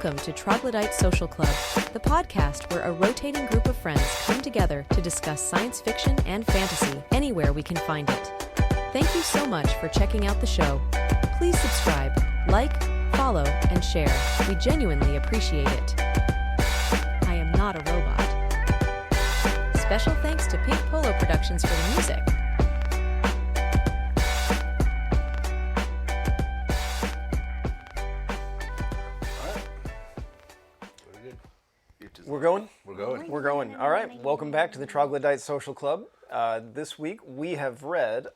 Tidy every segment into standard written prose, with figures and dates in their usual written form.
Welcome to Troglodyte Social Club, the podcast where a rotating group of friends come together to discuss science fiction and fantasy anywhere we can find it. Thank you so much for checking out the show. Please subscribe, like, follow, and share. We genuinely appreciate it. I am not a robot. Special thanks to Pink Polo Productions for the music. We're going? We're going. All right. Welcome back to the Troglodyte Social Club. This week we have read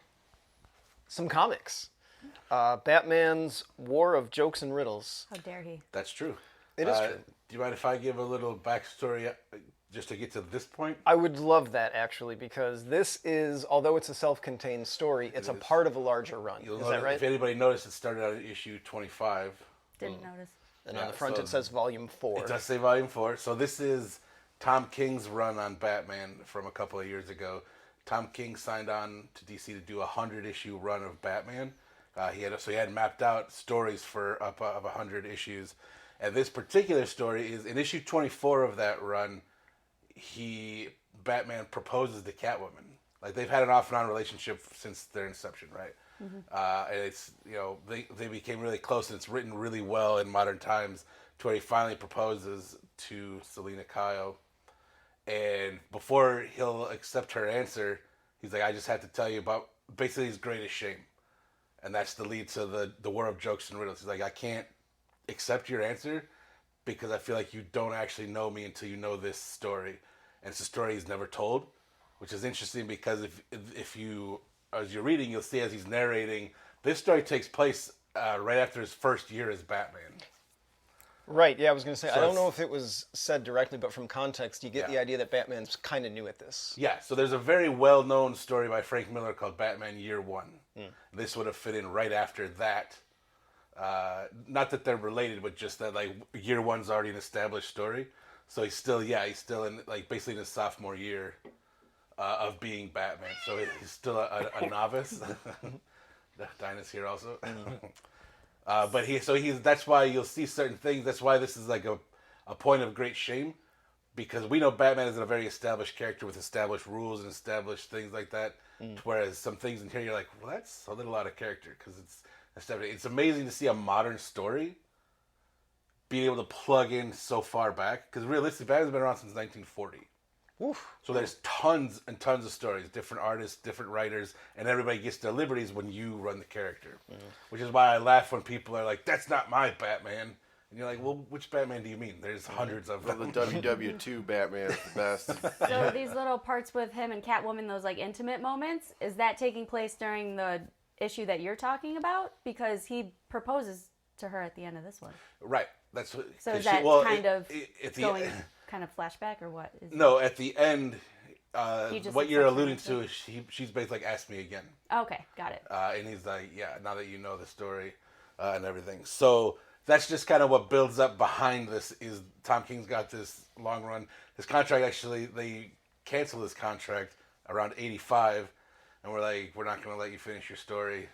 some comics. Batman's War of Jokes and Riddles. How dare he? That's true. It is true. Do you mind if I give a little backstory just to get to this point? I would love that, actually, because this is, although it's a self-contained story, it's a part of a larger run. Is that right? If anybody noticed, it started out at issue 25. Didn't notice. And on the front it says Volume 4. It does say Volume 4. So this is Tom King's run on Batman from a couple of years ago. Tom King signed on to DC to do a 100-issue run of Batman. He had mapped out stories for up of 100 issues. And this particular story is, in issue 24 of that run, Batman proposes to Catwoman. Like, they've had an off and on relationship since their inception, right? Mm-hmm. And it's, they became really close, and it's written really well in modern times to where he finally proposes to Selina Kyle. And before he'll accept her answer, he's like, I just have to tell you about basically his greatest shame. And that's the lead to the War of Jokes and Riddles. He's like, I can't accept your answer because I feel like you don't actually know me until you know this story. And it's a story he's never told, which is interesting because if you, as you're reading, you'll see as he's narrating, this story takes place right after his first year as Batman. Right, yeah, I was going to say, I don't know if it was said directly, but from context, you get the idea that Batman's kind of new at this. Yeah, so there's a very well-known story by Frank Miller called Batman Year One. This would have fit in right after that. Not that they're related, but just that, like, Year One's already an established story. So he's still in, like, basically in his sophomore year of being Batman. So he's still a novice. Dinah's here also. But that's why you'll see certain things. That's why this is like a point of great shame, because we know Batman is a very established character with established rules and established things like that. Whereas some things in here you're like, well, that's a little out of character because it's amazing to see a modern story being able to plug in so far back, because realistically, Batman's been around since 1940. Oof. So there's tons and tons of stories, different artists, different writers, and everybody gets their liberties when you run the character. Which is why I laugh when people are like, that's not my Batman. And you're like, well, which Batman do you mean? There's hundreds of them. Well, the WW2 Batman is the best. So these little parts with him and Catwoman, those like intimate moments, is that taking place during the issue that you're talking about? Because he proposes to her at the end of this one. Right. That's what. So is that going kind of flashback or what? No, at the end, what you're alluding to is she's basically like, ask me again. Okay, got it. And he's like, yeah, now that you know the story and everything. So that's just kind of what builds up behind this is Tom King's got this long run. His contract, actually, they canceled his contract around 85. And we're like, we're not going to let you finish your story.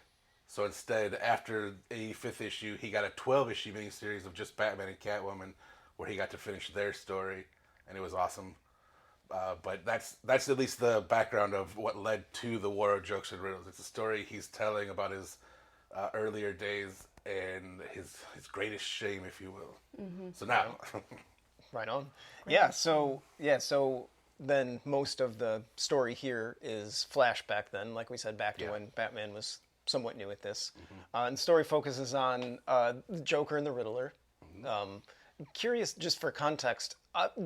So instead, after the 85th issue, he got a 12-issue miniseries of just Batman and Catwoman, where he got to finish their story, and it was awesome. But that's at least the background of what led to the War of Jokes and Riddles. It's a story he's telling about his earlier days and his greatest shame, if you will. Mm-hmm. So now, right on. So then most of the story here is flashback. Then, like we said, back to when Batman was somewhat new at this. And the story focuses on the Joker and the Riddler. Curious, just for context,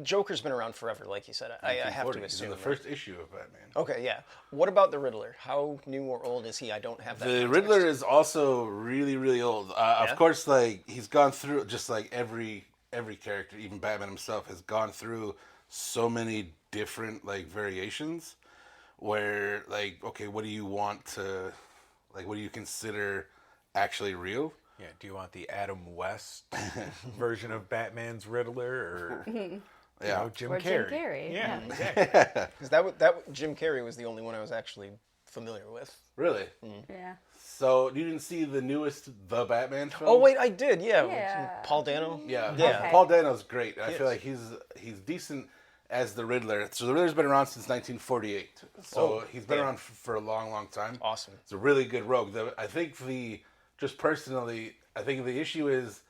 Joker's been around forever, like you said. I have to assume. In the first issue of Batman. Okay, yeah. What about the Riddler? How new or old is he? I don't have that. The Riddler is also really, really old. Of course, like, he's gone through, just like every character, even Batman himself, has gone through so many different, like, variations where, like, okay, what do you want to, like, what do you consider actually real? Yeah, do you want the Adam West version of Batman's Riddler, or Jim Carrey? Jim Carrey. Yeah, exactly. Because that Jim Carrey was the only one I was actually familiar with. Really? Yeah. So you didn't see the newest The Batman film? Oh wait, I did. Yeah. Yeah. Paul Dano. Yeah, Yeah. Paul Dano's great. I He feel is. like he's decent as the Riddler. So the Riddler's been around since 1948. So Oh, he's been damn. around for a long, long time. Awesome. It's a really good rogue. I think just personally, I think the issue is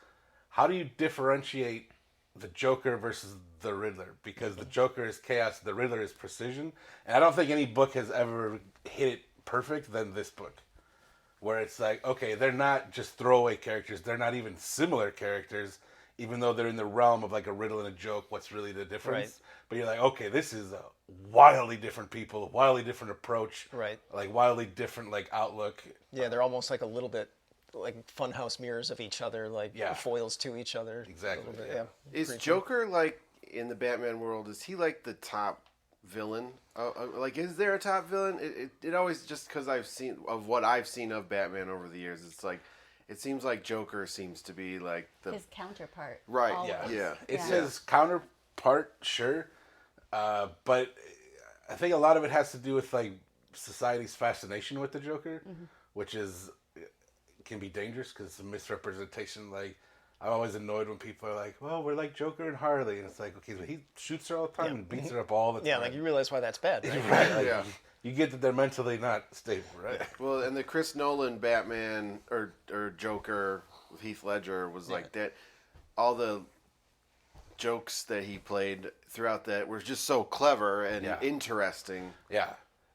how do you differentiate the Joker versus the Riddler? Because the Joker is chaos, the Riddler is precision, and I don't think any book has ever hit it perfect than this book. Where it's like, okay, they're not just throwaway characters. They're not even similar characters, even though they're in the realm of like a riddle and a joke. What's really the difference? Right. But you're like, okay, this is a wildly different people, wildly different approach, Right. like wildly different like outlook. Yeah, they're almost like a little bit like funhouse mirrors of each other, like Yeah. foils to each other. Exactly, A little bit, yeah. yeah. Is Pretty Joker like in the Batman world? Is he like the top villain? Like, is there a top villain? It always just because I've seen of Batman over the years. It's like it seems like Joker seems to be like the His counterpart. right. always. Yeah. It's Yeah. his counterpart, sure, but I think a lot of it has to do with like society's fascination with the Joker, which can be dangerous because it's a misrepresentation. Like I'm always annoyed when people are like, "Well, we're like Joker and Harley," and it's like, okay, but he shoots her all the time and beats her up all the time. Yeah, like you realize why that's bad, right? right? Like, Yeah. You get that they're mentally not stable, right? Well, and the Chris Nolan Batman or Joker with Heath Ledger was like that. All the jokes that he played throughout that were just so clever and Yeah. interesting. Yeah,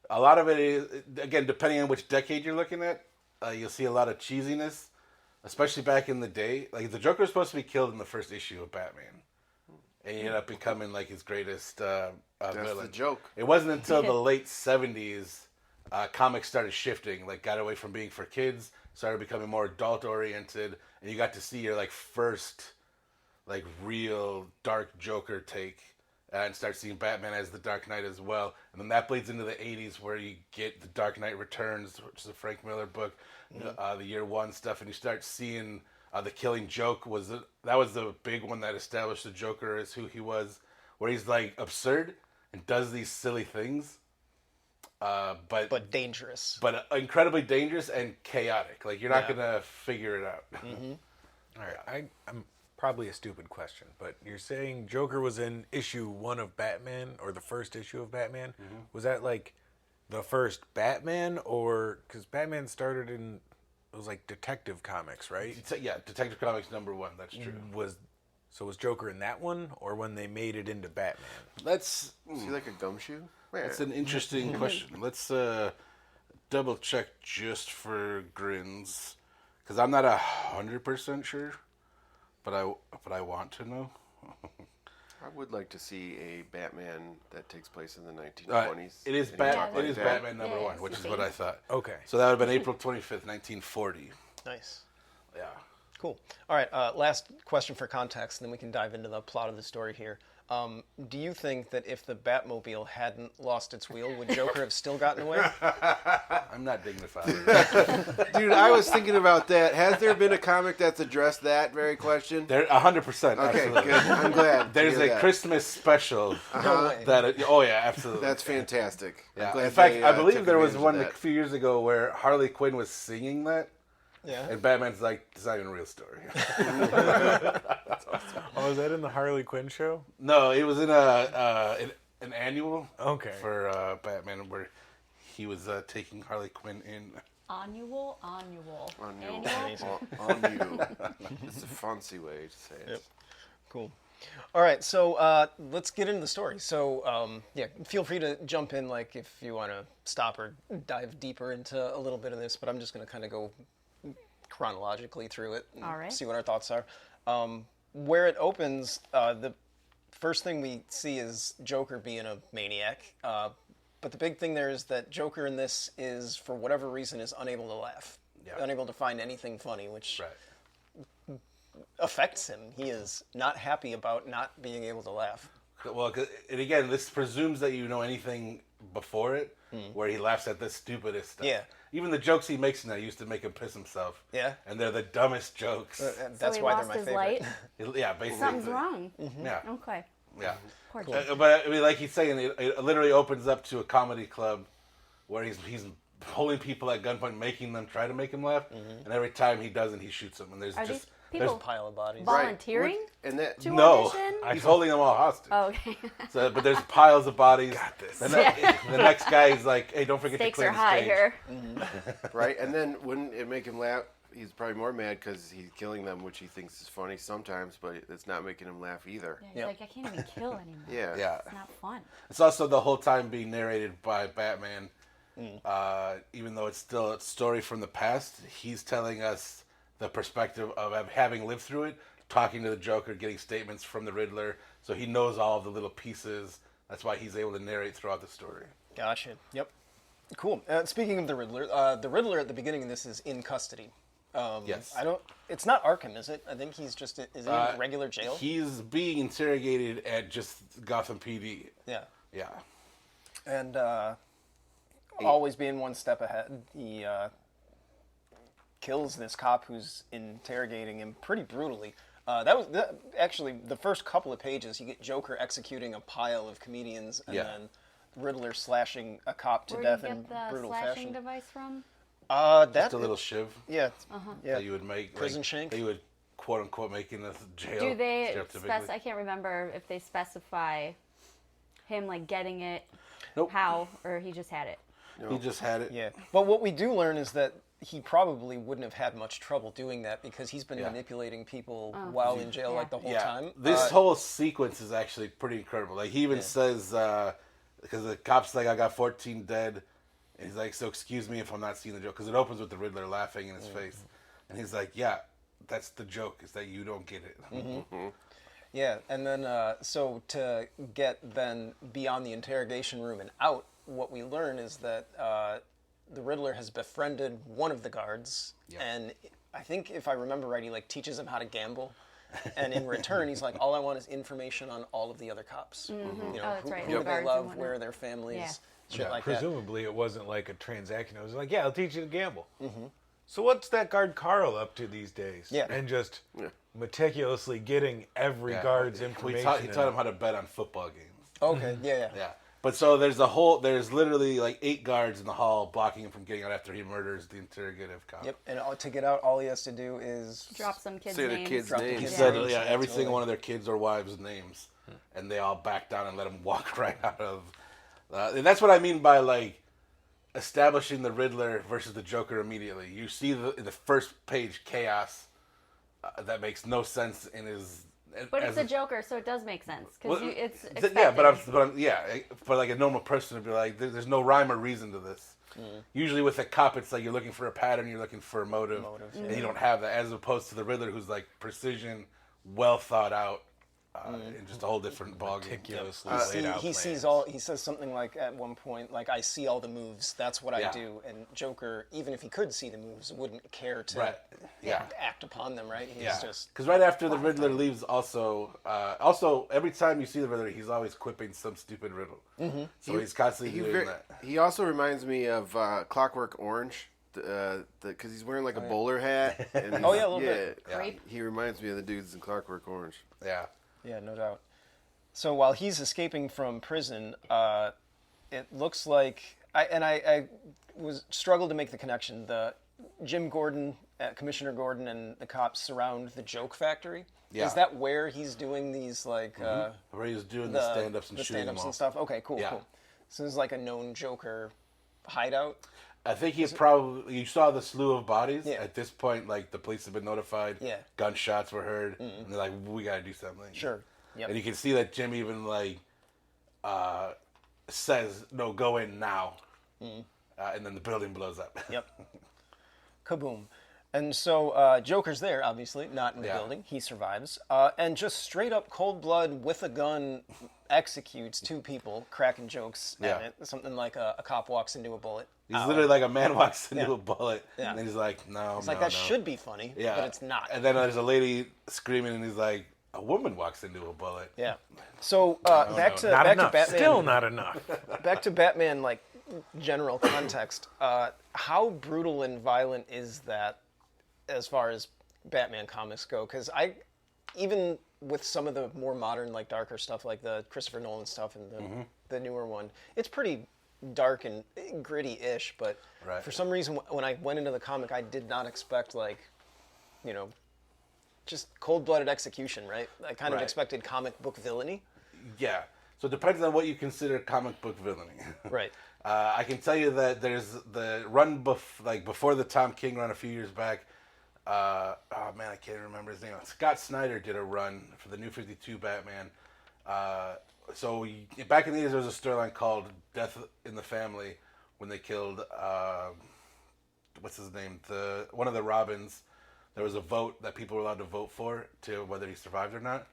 a lot of it is, again, depending on which decade you're looking at, you'll see a lot of cheesiness, especially back in the day. Like the Joker was supposed to be killed in the first issue of Batman, and he ended up becoming like his greatest That's villain. the joke. It wasn't until the late 70s comics started shifting, like got away from being for kids, started becoming more adult oriented, and you got to see your like first like real dark Joker take, and start seeing Batman as the Dark Knight as well. And then that bleeds into the 80s where you get the Dark Knight Returns, which is a Frank Miller book, the year one stuff, and you start seeing the Killing Joke that was the big one that established the Joker as who he was, where he's like absurd and does these silly things, But dangerous. but incredibly dangerous and chaotic. Like you're not Yeah. gonna figure it out. All right, I'm probably a stupid question, but you're saying Joker was in issue 1 of Batman, or the first issue of Batman? Was that like the first Batman, or because Batman started in it was like Detective Comics, right? Yeah, Detective Comics #1. That's true. Was Joker in that one, or when they made it into Batman? Let's. Is he like a gumshoe? That's an interesting question. Let's double check just for grins, because I'm not 100% sure, but I want to know. I would like to see a Batman that takes place in the 1920s. It is And you talk It like is that. Batman number Yeah, 1, which it's is what I thought. Okay. So that would have been April 25th, 1940. Nice. Yeah. Cool. All right, last question for context, and then we can dive into the plot of the story here. Do you think that if the Batmobile hadn't lost its wheel, would Joker have still gotten away? I'm not dignified. Dude, I was thinking about that. Has there been a comic that's addressed that very question? They're 100%. Okay, Absolutely. good. I'm glad. to There's hear a that. Christmas special No way. oh yeah, absolutely. That's fantastic. I'm Yeah. glad In fact, they, I believe took there was advantage one of a that. few years ago where Harley Quinn was singing that, Yeah. and Batman's like, "It's not even a real story." Oh, is that in the Harley Quinn show? No, it was in an annual Okay. for Batman where he was taking Harley Quinn in. Annual. On you. Annual. On you. It's a fancy way to say it. Yep. Cool. All right, so let's get into the story. So, yeah, feel free to jump in, like, if you want to stop or dive deeper into a little bit of this, but I'm just going to kind of go chronologically through it and All right. see what our thoughts are. Where it opens, the first thing we see is Joker being a maniac, but the big thing there is that Joker in this is, for whatever reason, is unable to laugh, unable to find anything funny, which Right. affects him. He is not happy about not being able to laugh. Well, and again, this presumes that you know anything before it, where he laughs at the stupidest stuff. Yeah. Even the jokes he makes now used to make him piss himself. Yeah. And they're the dumbest jokes. And So that's he why lost they're my his favorite. light. Yeah, basically. Something's wrong. Yeah. Okay. Yeah. Poor Joker. But I mean, like he's saying, it literally opens up to a comedy club where he's holding people at gunpoint, making them try to make him laugh, and every time he doesn't, he shoots them. And there's Are just these people Pile of bodies. volunteering And that to no, audition? he's holding them all hostage. Oh, okay. So, but there's piles of bodies. Got this. The next guy is like, "Hey, don't forget Stakes to clear are the high stage." here. right, and then wouldn't it make him laugh? He's probably more mad because he's killing them, which he thinks is funny sometimes, but it's not making him laugh either. Yeah, he's Yep. like, I can't even kill anyone. Yeah. Yeah. It's not fun. It's also the whole time being narrated by Batman. Even though it's still a story from the past, he's telling us the perspective of having lived through it, talking to the Joker, getting statements from the Riddler, so he knows all of the little pieces. That's why he's able to narrate throughout the story. Gotcha. Yep. Cool. Speaking of the Riddler at the beginning of this is in custody. Yes. It's not Arkham, is it? I think he's just is he in regular jail? He's being interrogated at just Gotham PD. Yeah. Yeah. And always being one step ahead, he kills this cop who's interrogating him pretty brutally. Actually the first couple of pages. You get Joker executing a pile of comedians, and then Riddler slashing a cop to Where death do you in get the brutal slashing fashion. device from? Just a little shiv Yeah. Yeah. that you would make. Prison shank? That you would quote unquote make in a jail. Do they stereotypically. I can't remember if they specify him like getting it, Nope. how, or he just had it. He just had it. Yeah, but what we do learn is that he probably wouldn't have had much trouble doing that because he's been manipulating people while in jail like the whole time. This whole sequence is actually pretty incredible. Like he even says, because the cop's like, "I got 14 dead," and he's like, "So excuse me if I'm not seeing the joke," because it opens with the Riddler laughing in his face, and he's like, "Yeah, that's the joke, is that you don't get it." Yeah, and then so to get then beyond the interrogation room and out, what we learn is that the Riddler has befriended one of the guards, and I think if I remember right, he like teaches him how to gamble, and in return he's like, all I want is information on all of the other cops. You know, Oh, that's right, who the they guards and love, whatnot. where are their families, Yeah. shit like that. Presumably it wasn't like a transaction. It was like, yeah, I'll teach you to gamble. So what's that guard Carl up to these days? Yeah. And just meticulously getting every guard's information. He taught him how to bet on football games. Okay, yeah. Yeah. But so there's literally like 8 guards in the hall blocking him from getting out after he murders the interrogative cop. Yep, and to get out, all he has to do is Drop some kids' Say the names. kid's Drop the name. He kid's said, names. every Totally. single one of their kids or wives' names, and they all back down and let him walk right out of. And that's what I mean by like establishing the Riddler versus the Joker immediately. You see in the first page chaos that makes no sense in his. But it's a Joker, so it does make sense because Well, it's yeah, expected. but like a normal person would be like, there's no rhyme or reason to this. Usually with a cop, it's like you're looking for a pattern, you're looking for a motive, and you don't have that. As opposed to the Riddler, who's like precision, well thought out, and just a whole different ballgame. Meticulously he laid out sees plans. all. He says something like at one point, like I see all the moves. That's what I Yeah. do. And Joker, even if he could see the moves, wouldn't care to Right. Yeah. act upon them. Right? He's Yeah, just because right after the Riddler leaves, also every time you see the Riddler, he's always quipping some stupid riddle. So he's constantly doing that. He also reminds me of Clockwork Orange, because he's wearing like a bowler hat. And Oh, yeah, a little bit. Grape. He reminds me of the dudes in Clockwork Orange. Yeah. yeah, no doubt. So while he's escaping from prison, it looks like I was struggled to make the connection. The Jim Gordon, Commissioner Gordon, and the cops surround the joke factory. Yeah. Is that where he's doing these like Where he's doing the stand-ups and the shooting them stand-ups all. and stuff? Okay, cool, Yeah. cool. So this is like a known Joker hideout. I think he probably. You saw the slew of bodies. Yeah. At this point, like the police have been notified. Yeah. Gunshots were heard, and they're like, "We got to do something." Sure. Yep. And you can see that Jim even like says, "No, go in now," and then the building blows up. Yep. Kaboom. And so Joker's there, obviously, not in the Yeah. building. He survives. And just straight up cold blood with a gun executes 2 people, cracking jokes Yeah. at it. Something like a cop walks into a bullet. He's Ow. literally like a man walks into Yeah. a bullet, Yeah. and then he's like, "No, It's like that should be funny, Yeah, but it's not. And then there's a lady screaming, and he's like, "A woman walks into a bullet." Yeah. So back to Not back enough. to Batman. Still not enough. Back to Batman, like general context. How brutal and violent is that, as far as Batman comics go? Because even with some of the more modern, like darker stuff, like the Christopher Nolan stuff and the newer one, it's pretty dark and gritty-ish, but Right. for some reason, when I went into the comic, I did not expect, like, you know, just cold-blooded execution, right? I kind of Right. expected comic book villainy. Yeah. So it depends on what you consider comic book villainy. Right. I can tell you that there's the run before the Tom King run a few years back. Oh man, I can't remember his name. Scott Snyder did a run for the New 52 Batman. Back in the years, there was a storyline called "Death in the Family" when they killed what's his name? One of the Robins. There was a vote that people were allowed to vote for to whether he survived or not.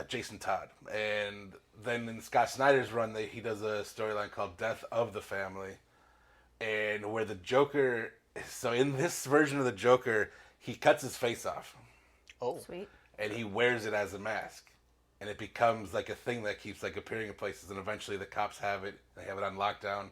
Jason Todd. And then in Scott Snyder's run, he does a storyline called Death of the Family. And where the Joker... So in this version of the Joker, he cuts his face off. Oh. Sweet. And he wears it as a mask. And it becomes like a thing that keeps like appearing in places. And eventually the cops have it. They have it on lockdown.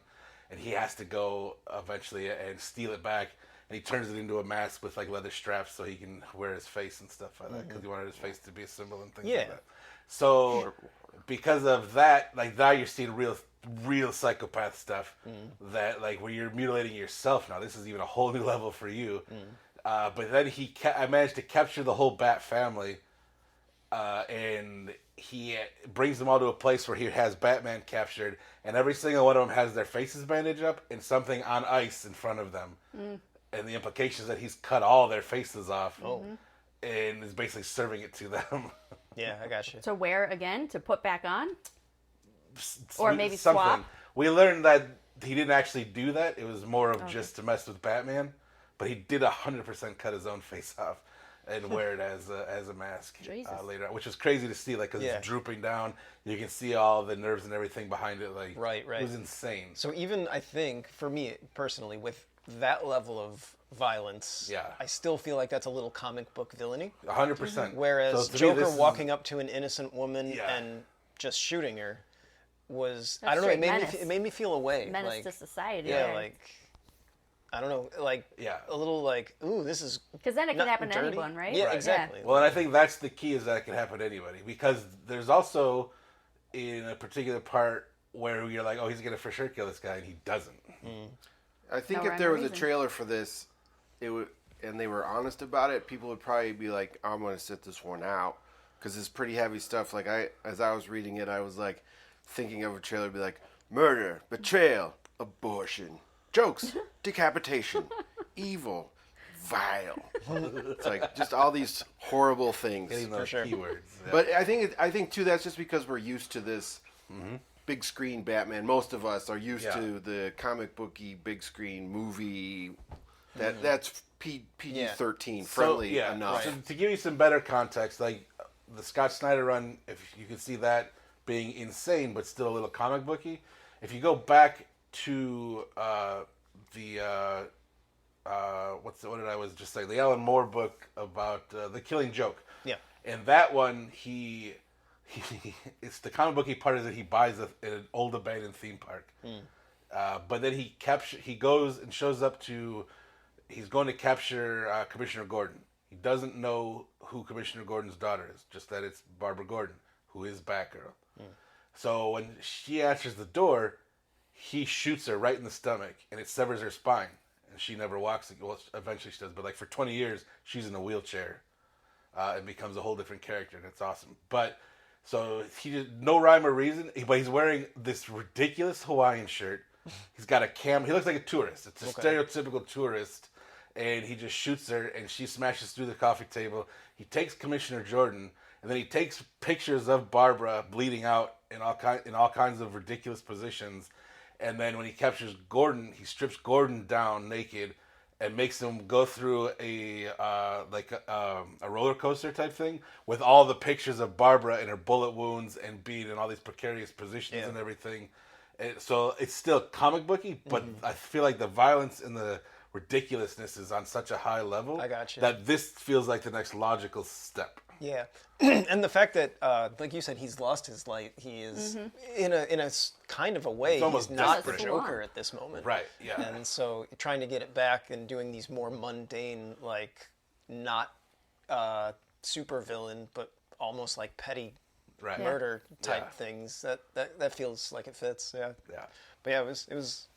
And he has to go eventually and steal it back. And he turns it into a mask with like leather straps so he can wear his face and stuff like that because he wanted his face to be a symbol and things like that. So because of that, like now you're seeing real psychopath stuff that like where you're mutilating yourself now. This is even a whole new level for you. But then I managed to capture the whole Bat family, and he brings them all to a place where he has Batman captured, and every single one of them has their faces bandaged up and something on ice in front of them. And the implication is that he's cut all their faces off and is basically serving it to them. Yeah, I got you. To wear again, to put back on? Or Or maybe swap? We learned that he didn't actually do that. It was more of just to mess with Batman. But he did 100% cut his own face off and wear it as a mask later on, which is crazy to see, like, because it's drooping down. You can see all the nerves and everything behind it. Like, Right. It was insane. So even, I think, for me personally, with that level of violence, I still feel like that's a little comic book villainy. 100%. Whereas So to me, Joker this is- walking up to an innocent woman and just shooting her was, I don't know, straight it made me feel away. Menace like, to society. yeah, like, I don't know, like, a little like, ooh, this is Because then it not can happen to dirty. anyone, right? Yeah, Right. exactly. Well, and I think that's the key, is that it can happen to anybody. Because there's also, in a particular part, where you're like, oh, he's going to for sure kill this guy, and he doesn't. I think No if there rhyme or was a reason. trailer for this, and they were honest about it, people would probably be like, I'm going to sit this one out. Because it's pretty heavy stuff. Like, as I was reading it, I was like, thinking of a trailer, be like, murder, betrayal, abortion, jokes, decapitation, evil, vile. It's like just all these horrible things. Getting those sure. keywords. Yeah. But I think too, that's just because we're used to this big screen Batman. Most of us are used to the comic booky big screen movie. That's PG-13 friendly enough. So to give you some better context, like the Scott Snyder run, if you can see that being insane but still a little comic booky. If you go back to the what did I was just saying, the Alan Moore book about The Killing Joke. Yeah. In that one, he it's the comic booky part is that he buys an old abandoned theme park. But then he goes and shows up to, he's going to capture Commissioner Gordon. He doesn't know who Commissioner Gordon's daughter is, just that it's Barbara Gordon, who is Batgirl. So when she answers the door, he shoots her right in the stomach, and it severs her spine. And she never walks again. Well, eventually she does, but like for 20 years, she's in a wheelchair and becomes a whole different character, and it's awesome. But so he did no rhyme or reason, but he's wearing this ridiculous Hawaiian shirt. He's got a cam. He looks like a tourist. It's a stereotypical tourist, and he just shoots her, and she smashes through the coffee table. He takes Commissioner Jordan, and then he takes pictures of Barbara bleeding out in all kinds of ridiculous positions. And then when he captures Gordon, he strips Gordon down naked and makes him go through a roller coaster type thing with all the pictures of Barbara and her bullet wounds and being in all these precarious positions and everything. And so it's still comic booky, but I feel like the violence and the ridiculousness is on such a high level I got you. that this feels like the next logical step. Yeah, and the fact that, like you said, he's lost his light. He is in a kind of a way. He's almost not the desperate. Joker at this moment. Right, yeah. And so trying to get it back and doing these more mundane, like not super villain, but almost like petty Right. murder type things. That feels like it fits. Yeah. Yeah. But yeah, it was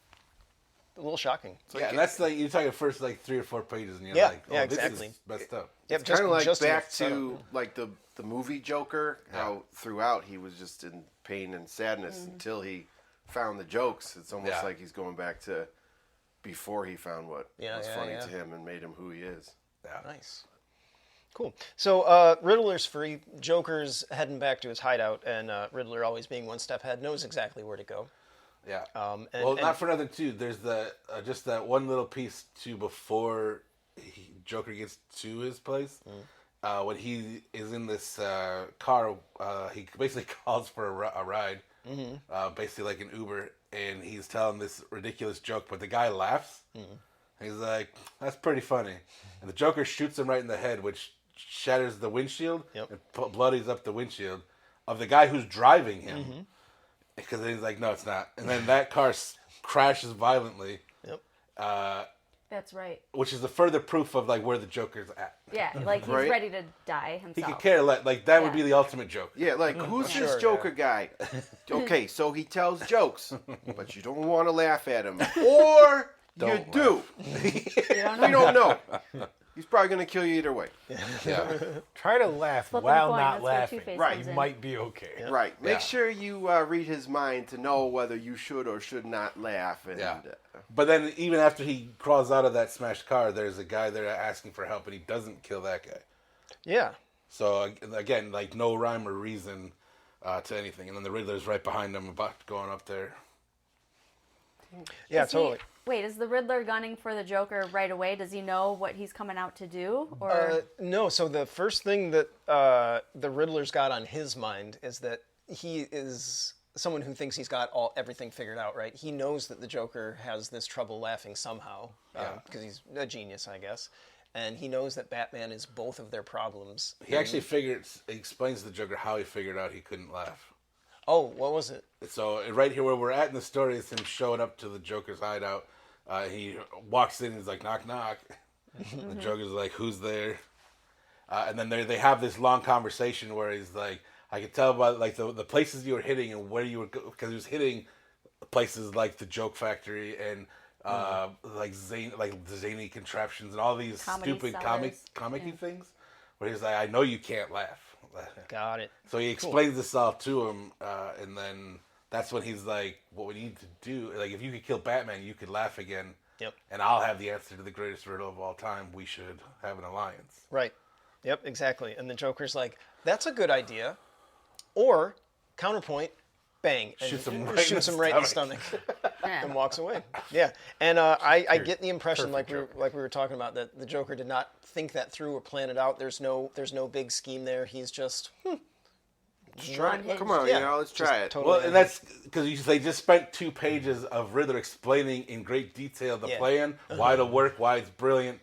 a little shocking. Yeah, and that's like you're talking first like 3 or 4 pages, and you're Yeah, like, oh, yeah, this exactly. is messed up. Yep, It's kind of like just back enough to setup. like the movie Joker, how throughout he was just in pain and sadness until he found the jokes. It's almost like he's going back to before he found what was funny to him and made him who he is. Yeah. Nice. Cool. So Riddler's free. Joker's heading back to his hideout, and Riddler, always being one step ahead, knows exactly where to go. Yeah. And not for nothing too. There's the just that one little piece too before Joker gets to his place. When he is in this car, he basically calls for a ride, basically like an Uber, and he's telling this ridiculous joke, but the guy laughs. He's like, "That's pretty funny," and the Joker shoots him right in the head, which shatters the windshield and bloodies up the windshield of the guy who's driving him. Because then he's like, "No, it's not," and then that car crashes violently. That's right. Which is the further proof of like where the Joker's at. Yeah, like he's Right? ready to die himself. He could care less. Like that would be the ultimate joke. Yeah, like who's this Joker guy? Okay, so he tells jokes, but you don't want to laugh at him, or you do. We don't know. He's probably gonna kill you either way. Yeah. Try to laugh Flipping while a coin, not that's where laughing. Two-Face Right. comes You in. might be okay. Right. Make sure you read his mind to know whether you should or should not laugh. And, But then even after he crawls out of that smashed car, there's a guy there asking for help, and he doesn't kill that guy. Yeah. So again, like no rhyme or reason to anything. And then the Riddler's right behind him, about going up there. Yeah, Is he- totally. Wait, is the Riddler gunning for the Joker right away? Does he know what he's coming out to do? Or No, so the first thing that the Riddler's got on his mind is that he is someone who thinks he's got everything figured out, right? He knows that the Joker has this trouble laughing somehow, because he's a genius, I guess. And he knows that Batman is both of their problems. He actually explains to the Joker how he figured out he couldn't laugh. Oh, what was it? So right here where we're at in the story is him showing up to the Joker's hideout. He walks in and he's like, knock, knock. The Joker's like, who's there? And then they have this long conversation where he's like, I could tell by like the places you were hitting and where you were, because he was hitting places like the Joke Factory and like the zany contraptions and all these Comedy stupid sellers. comic-y things. Where he's like, I know you can't laugh. Got it. So he explains this all to him, and then that's when he's like, what we need to do, like if you could kill Batman, you could laugh again. Yep. And I'll have the answer to the greatest riddle of all time. We should have an alliance. Right. Yep, exactly. And the Joker's like, that's a good idea. Or, counterpoint, bang. And Shoots him right in the stomach. Yeah. And walks away. Yeah. And I get the impression, like we were talking about, that the Joker did not think that through or plan it out. There's no big scheme there. He's just, try it. Come on, let's try it. totally. Well, and that's because they just spent 2 pages of Riddler explaining in great detail the plan, why it'll work, why it's brilliant,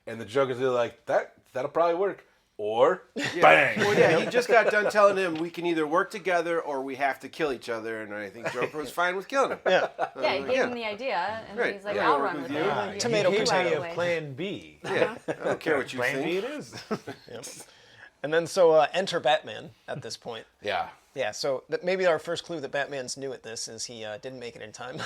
and the Joker's like, that'll probably work. Or, bang! Well, yeah, he just got done telling him we can either work together or we have to kill each other, and I think Joker was fine with killing him. Yeah. yeah, he gave him the idea, and Right. he's like, Yeah, I'll work run with with you. it. Tomato, He gave potato. me a away. plan B. Yeah, I don't care what you Plan B think. it is. Yep. And then so enter Batman at this point. Yeah. Yeah, so maybe our first clue that Batman's new at this is he didn't make it in time.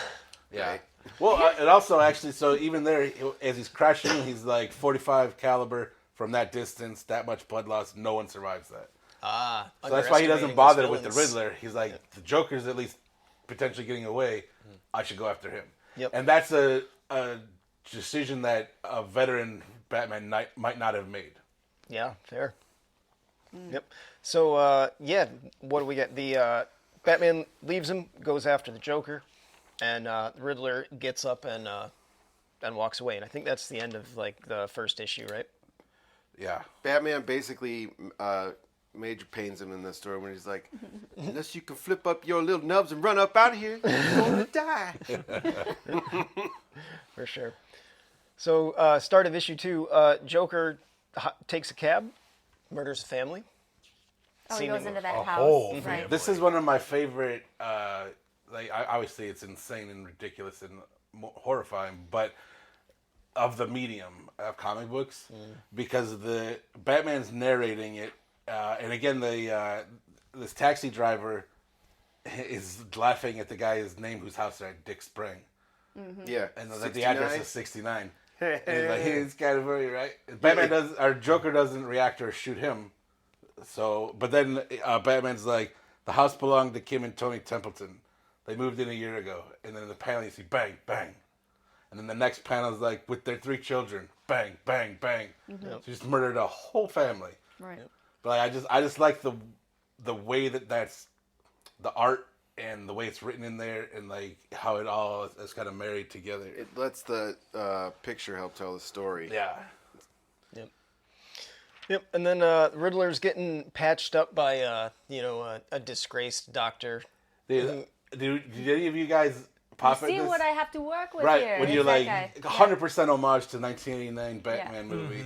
Yeah. Right. Well, and also actually, so even there, as he's crashing in, he's like 45 caliber from that distance, that much blood loss, no one survives that. So that's why he doesn't bother with the Riddler. He's like, the Joker's at least potentially getting away. I should go after him. Yep. And that's a decision that a veteran Batman might not have made. Yeah, fair. Yep. So, what do we get? The Batman leaves him, goes after the Joker, and the Riddler gets up and walks away. And I think that's the end of like the first issue, right? Yeah. Batman basically major pains him in the story when he's like, unless you can flip up your little nubs and run up out of here, you're going to die. For sure. So, start of issue 2, Joker takes a cab, murders a family. Oh, he goes Seemingly- into that a house. whole Right. family. This is one of my favorite, obviously it's insane and ridiculous and horrifying, but of the medium of comic books, because the Batman's narrating it, and again, this taxi driver is laughing at the guy's name whose house they're at, Dick Spring. Yeah. And the address is 69. And he's like, hey, it's kind of funny, right? Batman Joker doesn't react or shoot him. So, but then Batman's like, the house belonged to Kim and Tony Templeton. They moved in a year ago. And then in the panel you see bang, bang. And then the next panel is like, with their 3 children, bang, bang, bang. So just murdered a whole family. Right. But I just like the way that's the art and the way it's written in there, and like how it all is kind of married together. It lets the picture help tell the story. Yeah. Yep, and then Riddler's getting patched up by a disgraced doctor. Did any of you guys pop at See this? what I have to work with Right, here. when It's you're that like guy. 100% homage to 1989 Batman Yeah. movie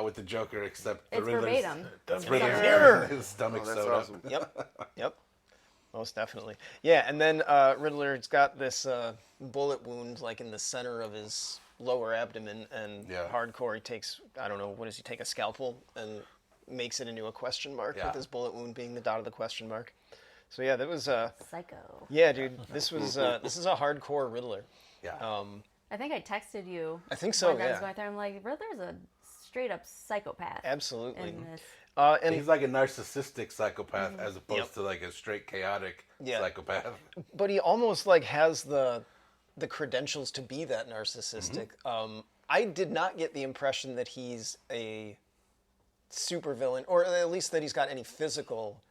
with the Joker, except the It's Riddler's verbatim. the It's Riddler's verbatim. got his stomach Oh, that's sewed awesome. up. Yep. Most definitely. Yeah, and then Riddler's got this bullet wound like in the center of his lower abdomen, and Hardcore, he takes, I don't know, what does he take, a scalpel and makes it into a question mark with his bullet wound being the dot of the question mark. So yeah, that was Psycho. yeah, dude, this was this is a hardcore Riddler. Yeah. I think I texted you. I think so, when I was yeah. going through. I'm like, Riddler's a straight up psychopath. Absolutely. In this. And He's like a narcissistic psychopath as opposed to like a straight chaotic psychopath. but he almost like has the credentials to be that narcissistic. I did not get the impression that he's a supervillain, or at least that he's got any physical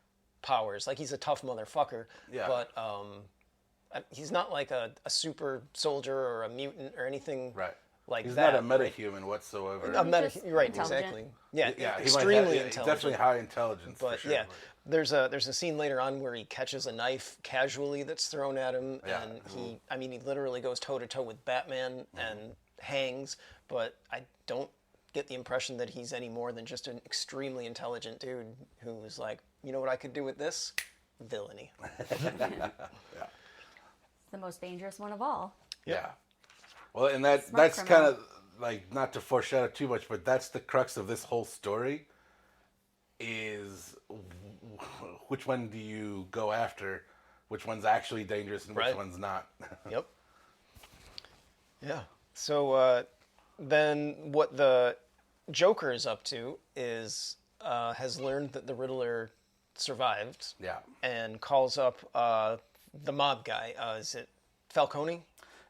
powers. Like, he's a tough motherfucker, but he's not like a super soldier or a mutant or anything like He's that. not a metahuman whatsoever. Just Right, intelligent. exactly. Yeah, he might extremely have, intelligent. definitely high intelligence. But for sure. yeah, there's a scene later on where he catches a knife casually that's thrown at him, and he literally goes toe to toe with Batman and hangs. But I don't get the impression that he's any more than just an extremely intelligent dude who's like, you know what I could do with this? Villainy. The most dangerous one of all. Yeah. Well, and that's criminal. kind of like, not to foreshadow too much, but that's the crux of this whole story. Is which one do you go after? Which one's actually dangerous and which one's not? Yep. Yeah. So then what the Joker is up to is has learned that the Riddler survived. Yeah. And calls up the mob guy. Is it Falcone?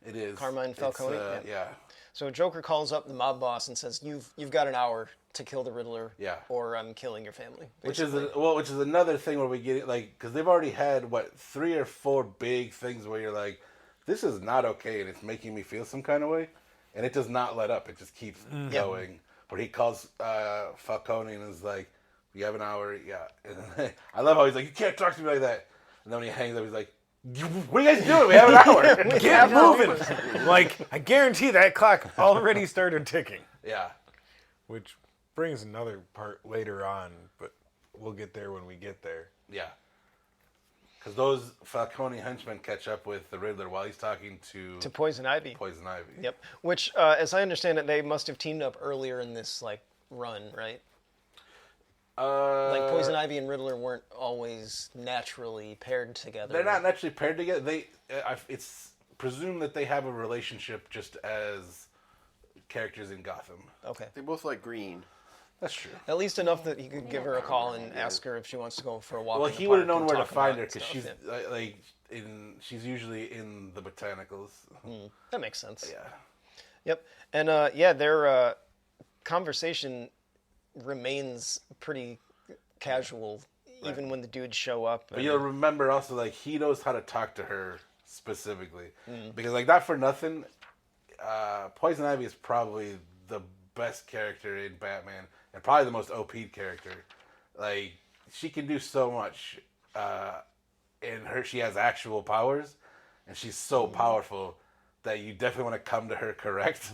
It is. Carmine Falcone? Yeah. So Joker calls up the mob boss and says, "You've got an hour to kill the Riddler, or I'm killing your family." Which is another thing where we get it, like, because they've already had 3 or 4 big things where you're like, this is not okay, and it's making me feel some kind of way, and it does not let up. It just keeps going. Where he calls Falcone and is like, "You have an hour, yeah." And then, I love how he's like, "You can't talk to me like that." And then when he hangs up, he's like, "What are you guys doing? We have an hour. Get moving!" Like, I guarantee that clock already started ticking. Yeah. Which brings another part later on, but we'll get there when we get there. Yeah. Because those Falcone henchmen catch up with the Riddler while he's talking to Poison Ivy. Poison Ivy. Yep. Which, as I understand it, they must have teamed up earlier in this run, right? Like Poison Ivy and Riddler weren't always naturally paired together. They're not naturally paired together. It's presumed that they have a relationship just as characters in Gotham. Okay. They both like green. That's true. At least enough that he could give her a call and ask her if she wants to go for a walk. Well, in the he would have park known and where to talk find about her because stuff, she's she's usually in the botanicals. That makes sense. Yeah. Yep. And their conversation remains pretty casual, even when the dudes show up. But you'll remember also, like, he knows how to talk to her specifically. Because, like, not for nothing, Poison Ivy is probably the best character in Batman and probably the most OP'd character. Like, she can do so much. She has actual powers, and she's so powerful that you definitely want to come to her correct.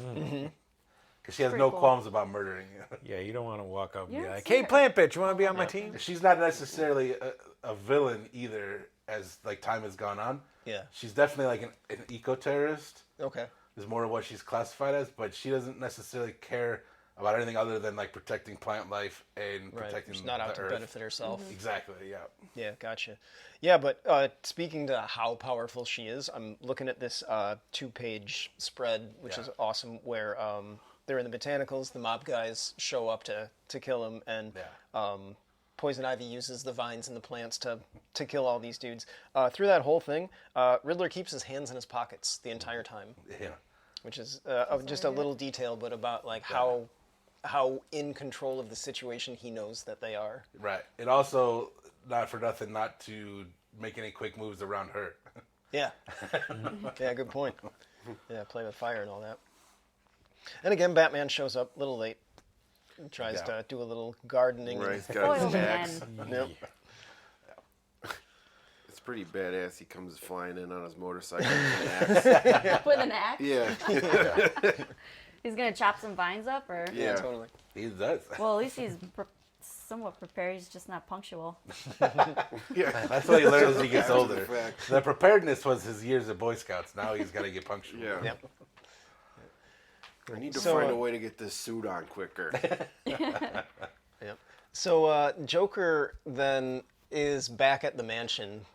Because she has no qualms about murdering you. Yeah, you don't want to walk up and be Yeah, like, see "Hey, that. plant bitch, you want to be on my team?" She's not necessarily a villain either, as like time has gone on. Yeah. She's definitely like an eco-terrorist. Okay. Is more of what she's classified as, but she doesn't necessarily care about anything other than like protecting plant life and Right. protecting She's not out the to earth. benefit herself. Exactly. Yeah. Yeah, gotcha. Yeah, but speaking to how powerful she is, I'm looking at this 2-page spread, which is awesome, where they're in the botanicals, the mob guys show up to kill him, and Poison Ivy uses the vines and the plants to kill all these dudes. Through that whole thing, Riddler keeps his hands in his pockets the entire time, Yeah. which is just a little detail, but about like how in control of the situation he knows that they are. Right. And also, not for nothing, not to make any quick moves around her. Yeah. Yeah, good point. Yeah, play with fire and all that. And again, Batman shows up a little late. Tries to do a little gardening. Right, he's got his Spoiled axe. man. Yep. It's pretty badass. He comes flying in on his motorcycle with an axe. With an axe. Yeah. He's gonna chop some vines up, or Yeah, Yeah. totally. He does. well, at least he's somewhat prepared. He's just not punctual. That's what he learns as he gets After the older. fact. The preparedness was his years of Boy Scouts. Now he's got to get punctual. Yeah. Yep. I need to So, find a way to get this suit on quicker. Yep. So Joker then is back at the mansion.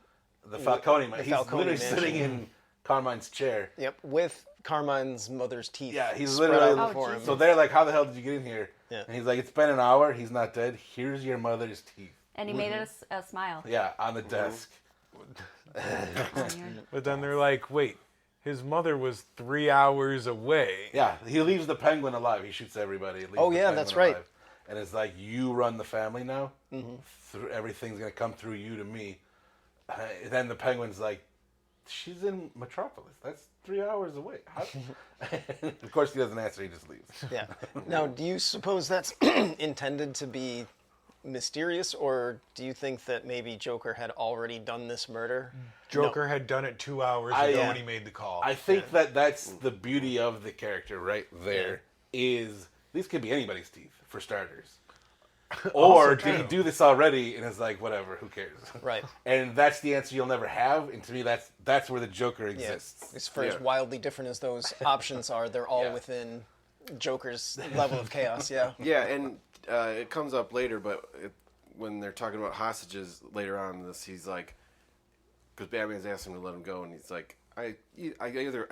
The Falcone man. The He's Falcone literally mansion. sitting in Carmine's chair. Yep, with Carmine's mother's teeth. Yeah, he's spread literally. out before him. So they're like, "How the hell did you get in here?" Yeah. And he's like, "It's been an hour. He's not dead. Here's your mother's teeth." And he made us a smile. Yeah, on the desk. But then they're like, wait, his mother was 3 hours away. Yeah, he leaves the penguin alive. He shoots everybody. Leaves Oh, the yeah, penguin that's right. alive. And it's like, you run the family now. Through everything's gonna come through you to me. Then the penguin's like, she's in Metropolis. That's 3 hours away. How? Of course, he doesn't answer. He just leaves. Yeah. Now, do you suppose that's intended to be mysterious, or do you think that maybe Joker had already done this murder? Joker had done it 2 hours ago when he made the call. I think that's the beauty of the character right there. Is these could be anybody's teeth for starters. Or did he do this already and is like, whatever, who cares? Right. And that's the answer you'll never have. And to me, that's where the Joker Yeah. exists. As far as wildly different as those options are, they're all Yeah. within Joker's level of chaos. Yeah. Yeah, and it comes up later, but when they're talking about hostages later on in this, he's like, because Batman's asked him to let him go, and he's like, I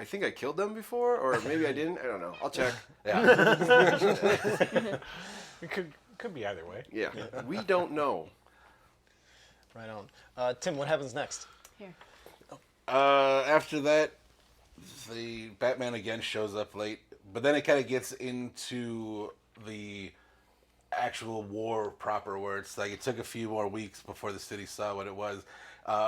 think I killed them before, or maybe I didn't. I don't know. I'll check. Yeah. It could be either way. Yeah, we don't know. Right on. Tim, what happens next? Here. After that, the Batman again shows up late, but then it kind of gets into the actual war proper, where it's like it took a few more weeks before the city saw what it was.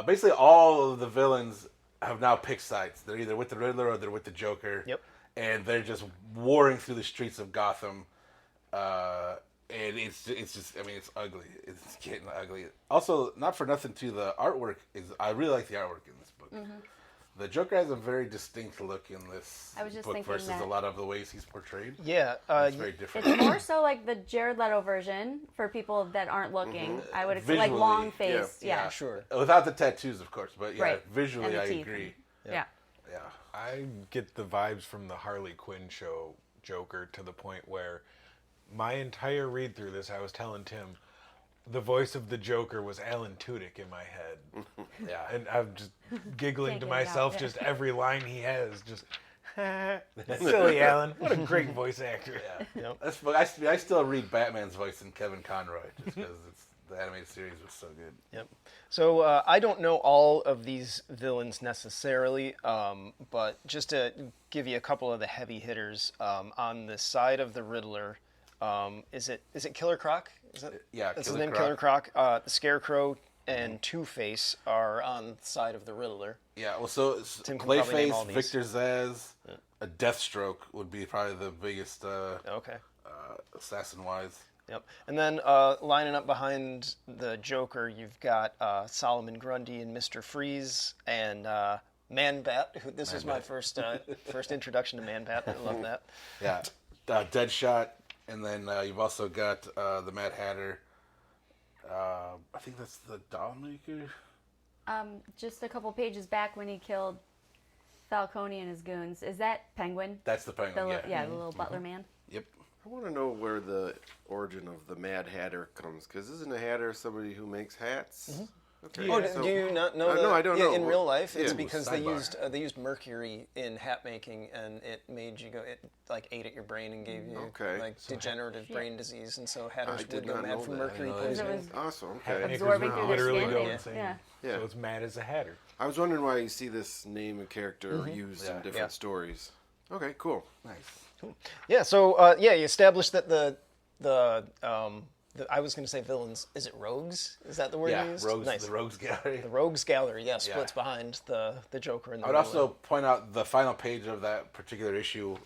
Basically, all of the villains have now picked sides. They're either with the Riddler or they're with the Joker. Yep. And they're just warring through the streets of Gotham. And it's just, I mean, it's ugly. It's getting ugly. Also, not for nothing too, the artwork I really like the artwork in this book. The Joker has a very distinct look in this I was just book thinking versus that. a lot of the ways he's portrayed. Yeah. It's very different. It's more so like the Jared Leto version for people that aren't looking. I would expect like Visually, long face. yeah. Yeah. Sure. Without the tattoos, of course, but yeah, Right. visually And the I teeth. agree. Yeah. Yeah. I get the vibes from the Harley Quinn show Joker to the point where my entire read through this, I was telling Tim, the voice of the Joker was Alan Tudyk in my head. Yeah. And I'm just giggling Can't to get it out, myself, yeah. just every line he has, just silly Alan. What a great voice actor. Yeah. I still read Batman's voice in Kevin Conroy just because the animated series was so good. Yep. So I don't know all of these villains necessarily, but just to give you a couple of the heavy hitters on the side of the Riddler, is it Killer Croc? Is it? Yeah, That's Killer his name, Croc. Killer Croc. The Scarecrow and Two-Face are on the side of the Riddler. Yeah, well, so Tim can probably name all Clayface, these. Victor Zsasz, a Deathstroke would be probably the biggest Okay. assassin-wise. Yep. And then lining up behind the Joker, you've got Solomon Grundy and Mr. Freeze and Man-Bat. This is my first introduction to Man-Bat. I love that. Yeah, Deadshot, and then you've also got the Mad Hatter. I think that's the Doll Maker. Just a couple pages back when he killed Falcone and his goons. Is that Penguin? That's the Penguin. The Yeah. the little butler man. Yep. I want to know where the origin of the Mad Hatter comes, because isn't a hatter somebody who makes hats? Mm-hmm. Okay. Oh, do you not know? No, I don't know. In real life, it's Yeah. because Sidebar. they used mercury in hat making, and it made you go. It like ate at your brain and gave you like degenerative brain disease, and so hatters I did would go not mad know from that. mercury I didn't know that. poisoning. Awesome. Hat Okay. makers Absorbing would through the literally skin, go yeah. insane. Yeah. Yeah. So it's mad as a hatter. I was wondering why you see this name and character used in different Yeah. stories. Okay, cool. Nice. Yeah. So you established that the I was going to say villains. Is it rogues? Is that the word Yeah, you used? Rogues, Nice. the Rogues Gallery. The rogues gallery, splits behind the Joker and the I would also villain. point out the final page of that particular issue.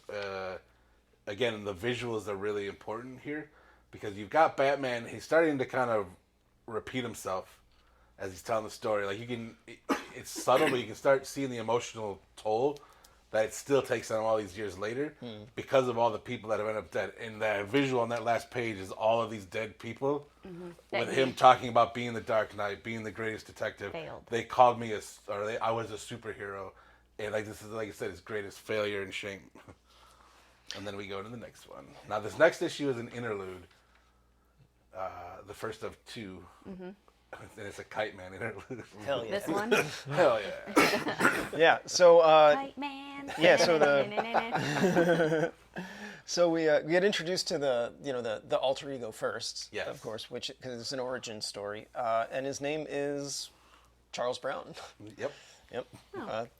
Again, the visuals are really important here because you've got Batman. He's starting to kind of repeat himself as he's telling the story. Like it's subtle, but you can start seeing the emotional toll that it still takes on him all these years later because of all the people that have ended up dead. And the visual on that last page is all of these dead people with him talking about being the Dark Knight, being the greatest detective. Failed. They called me I was a superhero. And this is, like I said, his greatest failure and shame. And then we go to the next one. Now, this next issue is an interlude. The first of two. And it's a Kite Man interlude. Hell yeah. This one? Hell yeah. Yeah. So Kite Man. Yeah, so we get introduced to the alter ego first, Yes. of course, which because it's an origin story, and his name is Charles Brown. Yep. Yep.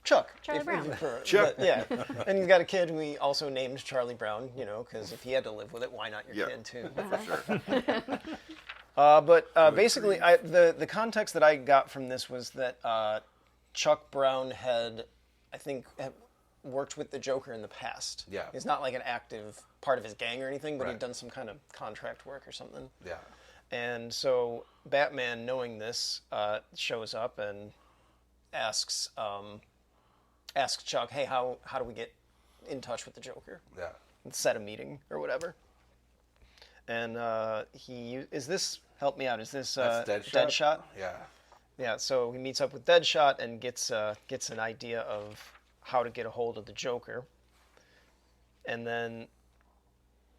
Chuck. Charlie Brown. Chuck. Yeah. And he's got a kid who he also named Charlie Brown, because if he had to live with it, why not your kid too? For sure. But basically, the context that I got from this was that Chuck Brown had worked with the Joker in the past. Yeah. He's not like an active part of his gang or anything, but Right. he'd done some kind of contract work or something. Yeah. And so Batman, knowing this, shows up and asks Chuck, "Hey, how do we get in touch with the Joker? Yeah. Set a meeting or whatever." And help me out. Is this That's Deadshot? Yeah. Yeah. So he meets up with Deadshot and gets an idea of how to get a hold of the Joker. And then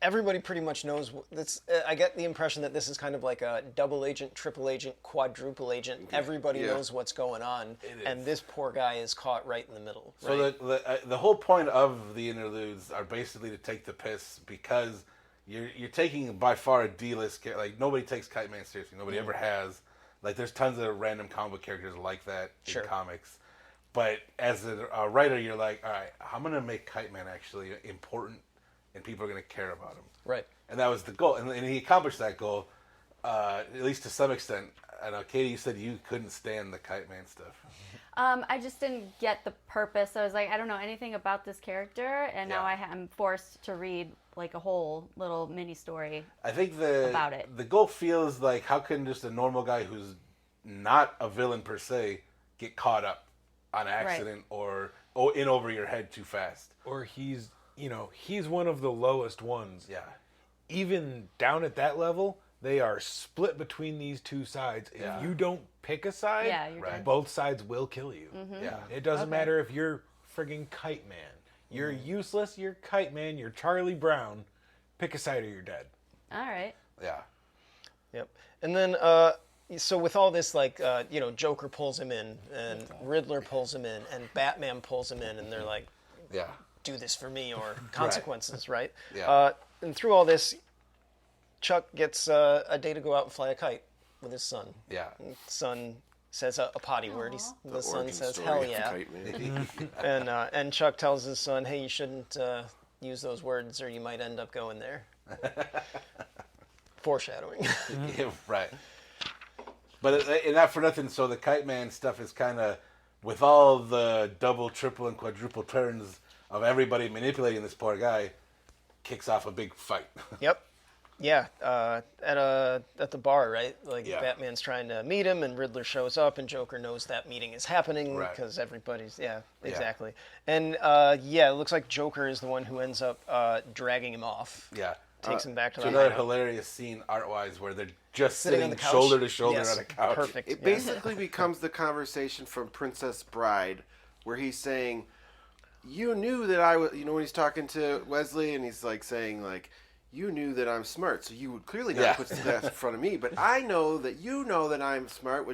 everybody pretty much knows this. I get the impression that this is kind of like a double agent, triple agent, quadruple agent. Everybody Yeah. knows what's going on, and this poor guy is caught right in the middle. So Right? the whole point of the interludes are basically to take the piss because you're taking by far a D-list character. Like nobody takes Kite Man seriously. Nobody ever has. Like there's tons of random comic book characters like that Sure. in comics. But as a writer, you're like, all right, I'm gonna make Kite Man actually important, and people are gonna care about him. Right. And that was the goal, and he accomplished that goal, at least to some extent. I know, Katie, you said you couldn't stand the Kite Man stuff. I just didn't get the purpose. I was like, I don't know anything about this character, and now I'm forced to read like a whole little mini story. I think About it. the goal feels like how can just a normal guy who's not a villain per se get caught up on accident or in over your head too fast. Or he's one of the lowest ones. Yeah. Even down at that level, they are split between these two sides. Yeah. If you don't pick a side, Yeah, you're Right. both sides will kill you. Yeah. It doesn't matter if you're friggin' Kite Man. You're useless, you're Kite Man, you're Charlie Brown. Pick a side or you're dead. All right. Yeah. Yep. And then, so with all this, Joker pulls him in, and Riddler pulls him in, and Batman pulls him in, and they're like, Yeah. do this for me, or consequences, right? Yeah. And through all this, Chuck gets a day to go out and fly a kite with his son. Yeah. Son says a potty word. The son Origin says, story "Hell of the yeah." Kite Man. And Chuck tells his son, "Hey, you shouldn't use those words, or you might end up going there." Foreshadowing. Yeah, right. But and not for nothing, so the Kite Man stuff is kind of, with all the double, triple, and quadruple turns of everybody manipulating this poor guy, kicks off a big fight. Yep. Yeah. At the bar, right? Like Yeah. Batman's trying to meet him, and Riddler shows up, and Joker knows that meeting is happening Right. because everybody's exactly. And it looks like Joker is the one who ends up dragging him off. Yeah. Takes him back to So the another hideout. hilarious scene art-wise where they're just Sitting sitting, on the couch. shoulder to shoulder Yes, on a couch. Perfect. It yeah. basically becomes the conversation from Princess Bride, where he's saying, "You knew that I was," when he's talking to Wesley, and he's like saying, like, you knew that I'm smart, so you would clearly not put that in front of me. But I know that you know that I'm smart,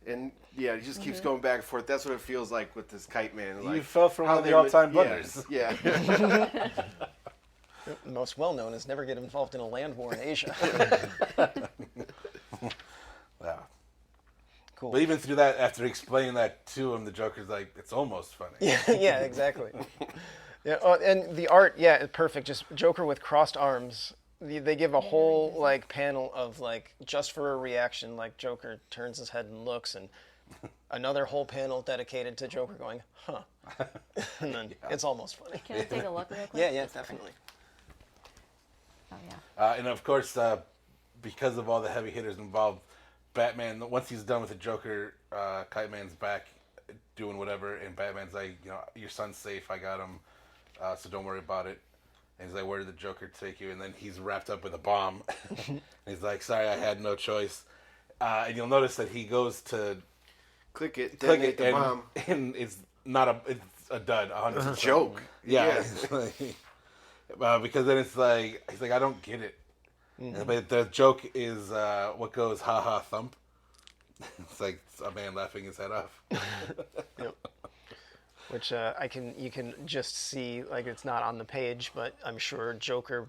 and he just keeps going back and forth. That's what it feels like with this Kite Man. Like, you fell from one of the all-time blunders. Yeah. The most well-known is never get involved in a land war in Asia. Yeah. Cool. But even through that, after explaining that to him, the Joker's like, it's almost funny. Yeah, exactly. Yeah, and the art, perfect. Just Joker with crossed arms. They give a whole like panel of like just for a reaction, like Joker turns his head and looks, and another whole panel dedicated to Joker going, huh, and then it's almost funny. Can I take a look real quick? Yeah, definitely. Oh yeah. And of course, because of all the heavy hitters involved, Batman, once he's done with the Joker, Kite Man's back doing whatever, and Batman's like, your son's safe, I got him, so don't worry about it. And he's like, where did the Joker take you? And then he's wrapped up with a bomb. And he's like, sorry, I had no choice. And you'll notice that he goes to click it, detonate the and, bomb. and it's not it's a dud, 100%. It's a joke. Yeah. Because then it's like, he's like, I don't get it. Mm-hmm. But the joke is what goes ha ha thump. It's like a man laughing his head off. Yep. Which you can just see, like it's not on the page, but I'm sure Joker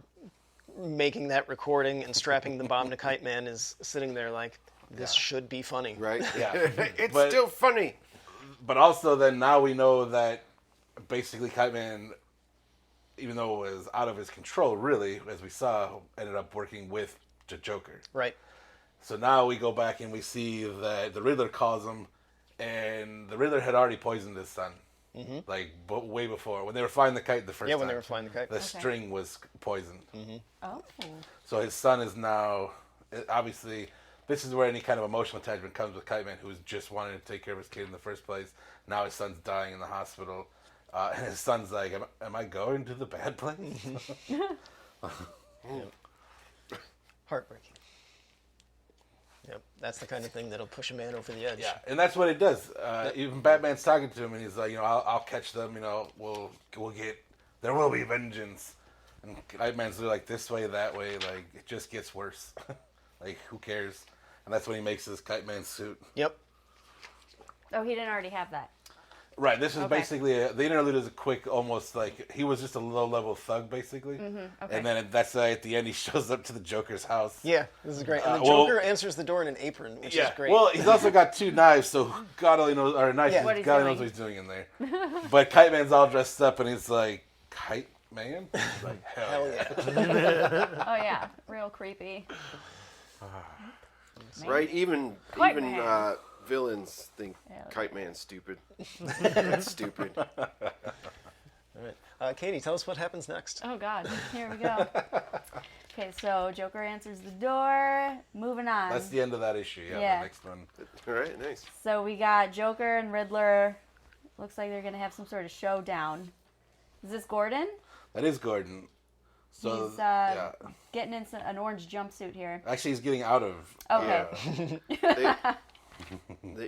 making that recording and strapping the bomb to Kite Man is sitting there like, this should be funny. Right? Yeah. It's still funny. But also then now we know that basically Kite Man, even though it was out of his control, really, as we saw, ended up working with the Joker. Right. So now we go back and we see that the Riddler calls him, and the Riddler had already poisoned his son. Mm-hmm. Like, way before. When they were flying the kite the first time. Yeah, when they were flying the kite. The string was poisoned. Mm-hmm. Oh. So his son is now, obviously, this is where any kind of emotional attachment comes with Kite Man, who's just wanting to take care of his kid in the first place. Now his son's dying in the hospital. And his son's like, am I going to the bad place? Heartbreaking. Yep, that's the kind of thing that'll push a man over the edge. Yeah, and that's what it does. Even Batman's talking to him, and he's like, I'll catch them. We'll get. There will be vengeance. And Kite Man's like this way, that way. Like it just gets worse. Like who cares? And that's when he makes his Kite Man suit. Yep. Oh, he didn't already have that. Right. This is basically the interlude is a quick, almost like he was just a low-level thug, basically. Mm-hmm, okay. And then that's at the end he shows up to the Joker's house. Yeah, this is great. And the Joker answers the door in an apron, which is great. Well, he's also got two knives, so God only knows, or knives. Yeah. God only knows what he's doing in there. But Kite Man's all dressed up, and he's like, Kite Man? He's like, hell yeah. Oh yeah, real creepy. Right? Even villains think Kite Man's stupid. That's stupid. All right. Katie, tell us what happens next. Oh God, here we go. Okay, so Joker answers the door. Moving on. That's the end of that issue. Yeah. The next one. All right, nice. So we got Joker and Riddler. Looks like they're gonna have some sort of showdown. Is this Gordon? That is Gordon. So he's getting in an orange jumpsuit here. Actually, he's getting out of. Okay.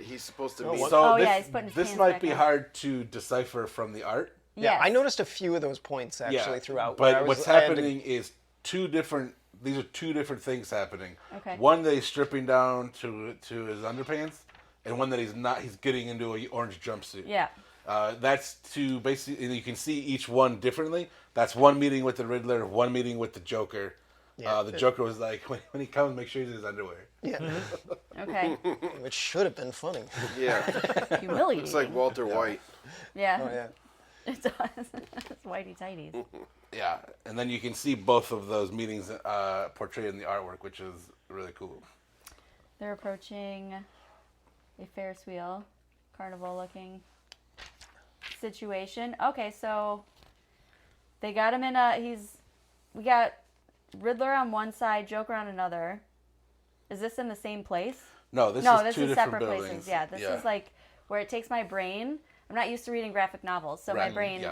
He's supposed to be. So he's putting his this pants might back be on. hard to decipher from the art. Yeah, Yes. I noticed a few of those points actually throughout. But what's happening is these are two different things happening. Okay. One that he's stripping down to his underpants, and one that he's not. He's getting into an orange jumpsuit. Yeah. That's to basically, and you can see each one differently. That's one meeting with the Riddler, one meeting with the Joker. Yeah. The Joker was like, when he comes, make sure he's in his underwear. Yeah. Okay. Which should have been funny. Yeah. Humiliating. It's like Walter White. Yeah. Oh, yeah. It does. It's whitey tighties. Yeah, and then you can see both of those meetings portrayed in the artwork, which is really cool. They're approaching a Ferris wheel, carnival-looking situation. Okay, so they got him in we got Riddler on one side, Joker on another. Is this in the same place? No, this is two different separate buildings. places. Yeah, this is like where it takes my brain. I'm not used to reading graphic novels, so my brain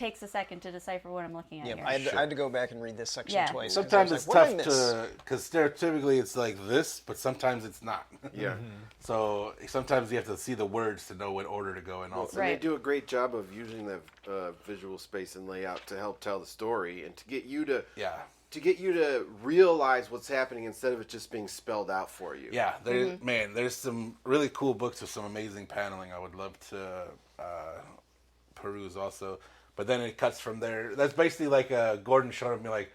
takes a second to decipher what I'm looking at Yep, here. I had to go back and read this section Yeah. twice. 'cause Sometimes I it's was like, tough what did I miss? because stereotypically it's like this, but sometimes it's not. Yeah. So sometimes you have to see the words to know what order to go in. Also, And they Right. do a great job of using the visual space and layout to help tell the story and to get you to realize what's happening instead of it just being spelled out for you. Yeah, there's some really cool books with some amazing paneling. I would love to peruse also, but then it cuts from there. That's basically like Gordon showing me like,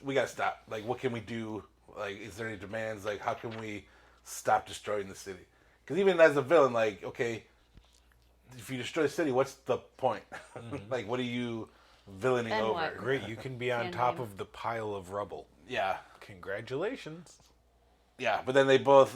we gotta stop. Like, what can we do? Like, is there any demands? Like, how can we stop destroying the city? Because even as a villain, like, okay, if you destroy the city, what's the point? Like, what are you villaining Then over? what? Great, you can be on Can top you? of the pile of rubble. Yeah. Congratulations. Yeah, but then they both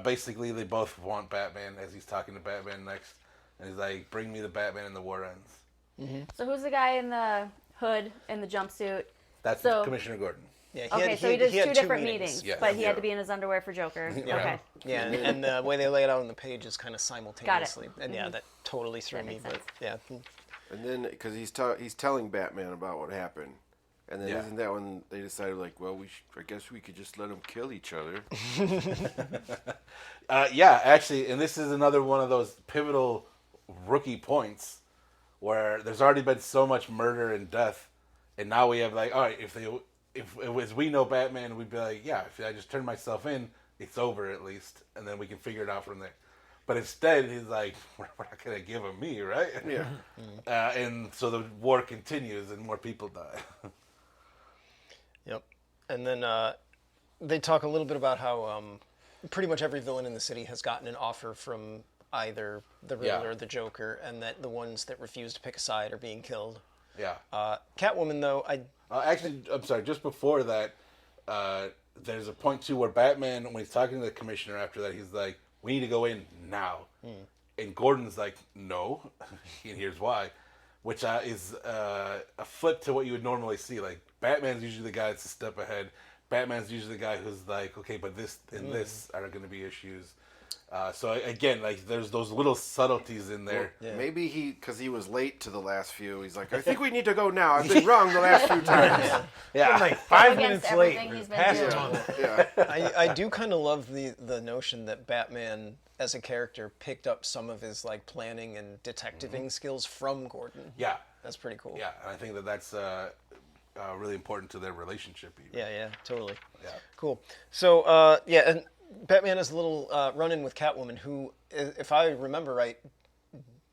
basically want Batman as he's talking to Batman next, and he's like, "Bring me the Batman and the war ends." So who's the guy in the hood in the jumpsuit? That's So- Commissioner Gordon. Yeah, Okay, so he does had two different meetings, Yeah. but he had to be in his underwear for Joker. Okay. Yeah, and the way they lay it out on the page is kind of simultaneously. And yeah, that totally threw me. makes But sense. yeah, And then because he's telling Batman about what happened, and then Yeah. isn't that when they decided like, well, I guess we could just let them kill each other. Yeah, actually, and this is another one of those pivotal rookie points where there's already been so much murder and death, and now we have like, all right, if as we know Batman, we'd be like, yeah, if I just turn myself in, it's over at least, and then we can figure it out from there. But instead, he's like, we're not gonna give him me, right? Yeah. And so the war continues, and more people die. yep. And then they talk a little bit about how pretty much every villain in the city has gotten an offer from either the Riddler Yeah. or the Joker, and that the ones that refuse to pick a side are being killed. Yeah. Catwoman, though, Actually, I'm sorry. Just before that, there's a point too where Batman, when he's talking to the commissioner after that, he's like, "We need to go in now," and Gordon's like, "No," and here's why, which is a flip to what you would normally see. Like, Batman's usually the guy that's a step ahead. Batman's usually the guy who's like, "Okay, but this and this are going to be issues." So again, like, there's those little subtleties in there. Maybe because he was late to the last few, he's like, I think we need to go now. I've been wrong the last few times. Yeah. I'm like 5 Against minutes late. everything he's been Past doing. time. Yeah. I do kind of love the notion that Batman as a character picked up some of his like planning and detectiving skills from Gordon. Yeah. That's pretty cool. Yeah, and I think that's really important to their relationship. Even. Yeah, totally. Yeah. Cool. So, and Batman has a little run-in with Catwoman, who, if I remember right,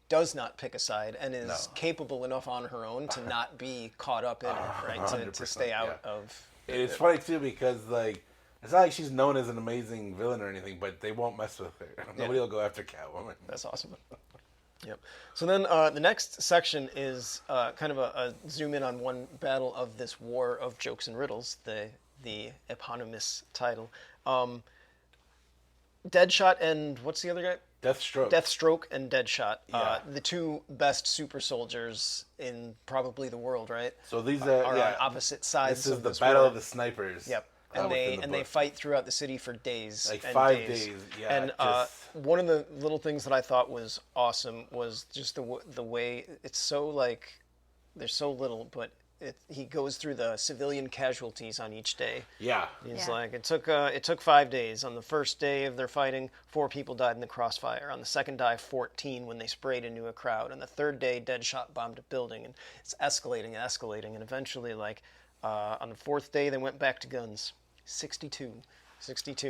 does not pick a side and is capable enough on her own to not be caught up in it, right? To 100%, stay out yeah. of... It's funny too because like it's not like she's known as an amazing villain or anything, but they won't mess with her. Nobody will go after Catwoman. That's awesome. Yep. So then the next section is kind of a zoom in on one battle of this War of Jokes and Riddles, the eponymous title. Deadshot and what's the other guy? Deathstroke. Deathstroke and Deadshot. Yeah. The two best super soldiers in probably the world, right? So these Are are on opposite sides This is of the this battle war. of the snipers. Yep. within And they book. fight throughout the city for days. Like and 5 days. Yeah. And one of the little things that I thought was awesome was just the way it's so like there's so little, but he goes through the civilian casualties on each day. yeah. He's Yeah. like, it took 5 days. On the first day of their fighting, 4 people died in the crossfire. On the second day, 14 when they sprayed into a crowd. On the third day, Deadshot bombed a building, and it's escalating and escalating, and eventually, like, on the fourth day, they went back to guns. 62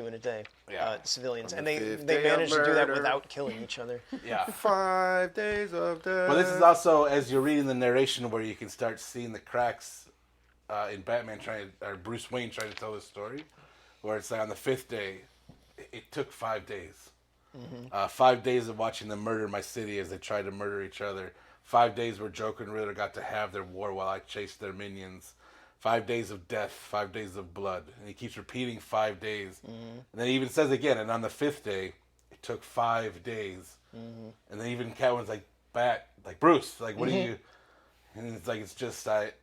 in a day. Yeah. Civilians, On and the they fifth day of managed to do that murder. without killing each other. Yeah. 5 days of death. But this is also, as you're reading the narration, where you can start seeing the cracks in Batman or Bruce Wayne trying to tell his story, where it's like on the 5th day, it took 5 days. 5 days of watching them murder my city as they tried to murder each other. 5 days where Joker and Riddler got to have their war while I chased their minions. 5 days of death, 5 days of blood. And he keeps repeating 5 days. And then he even says again, and on the 5th day, it took 5 days. And then even Catwoman's like, Bruce, like, what are you? And it's like, it's just, I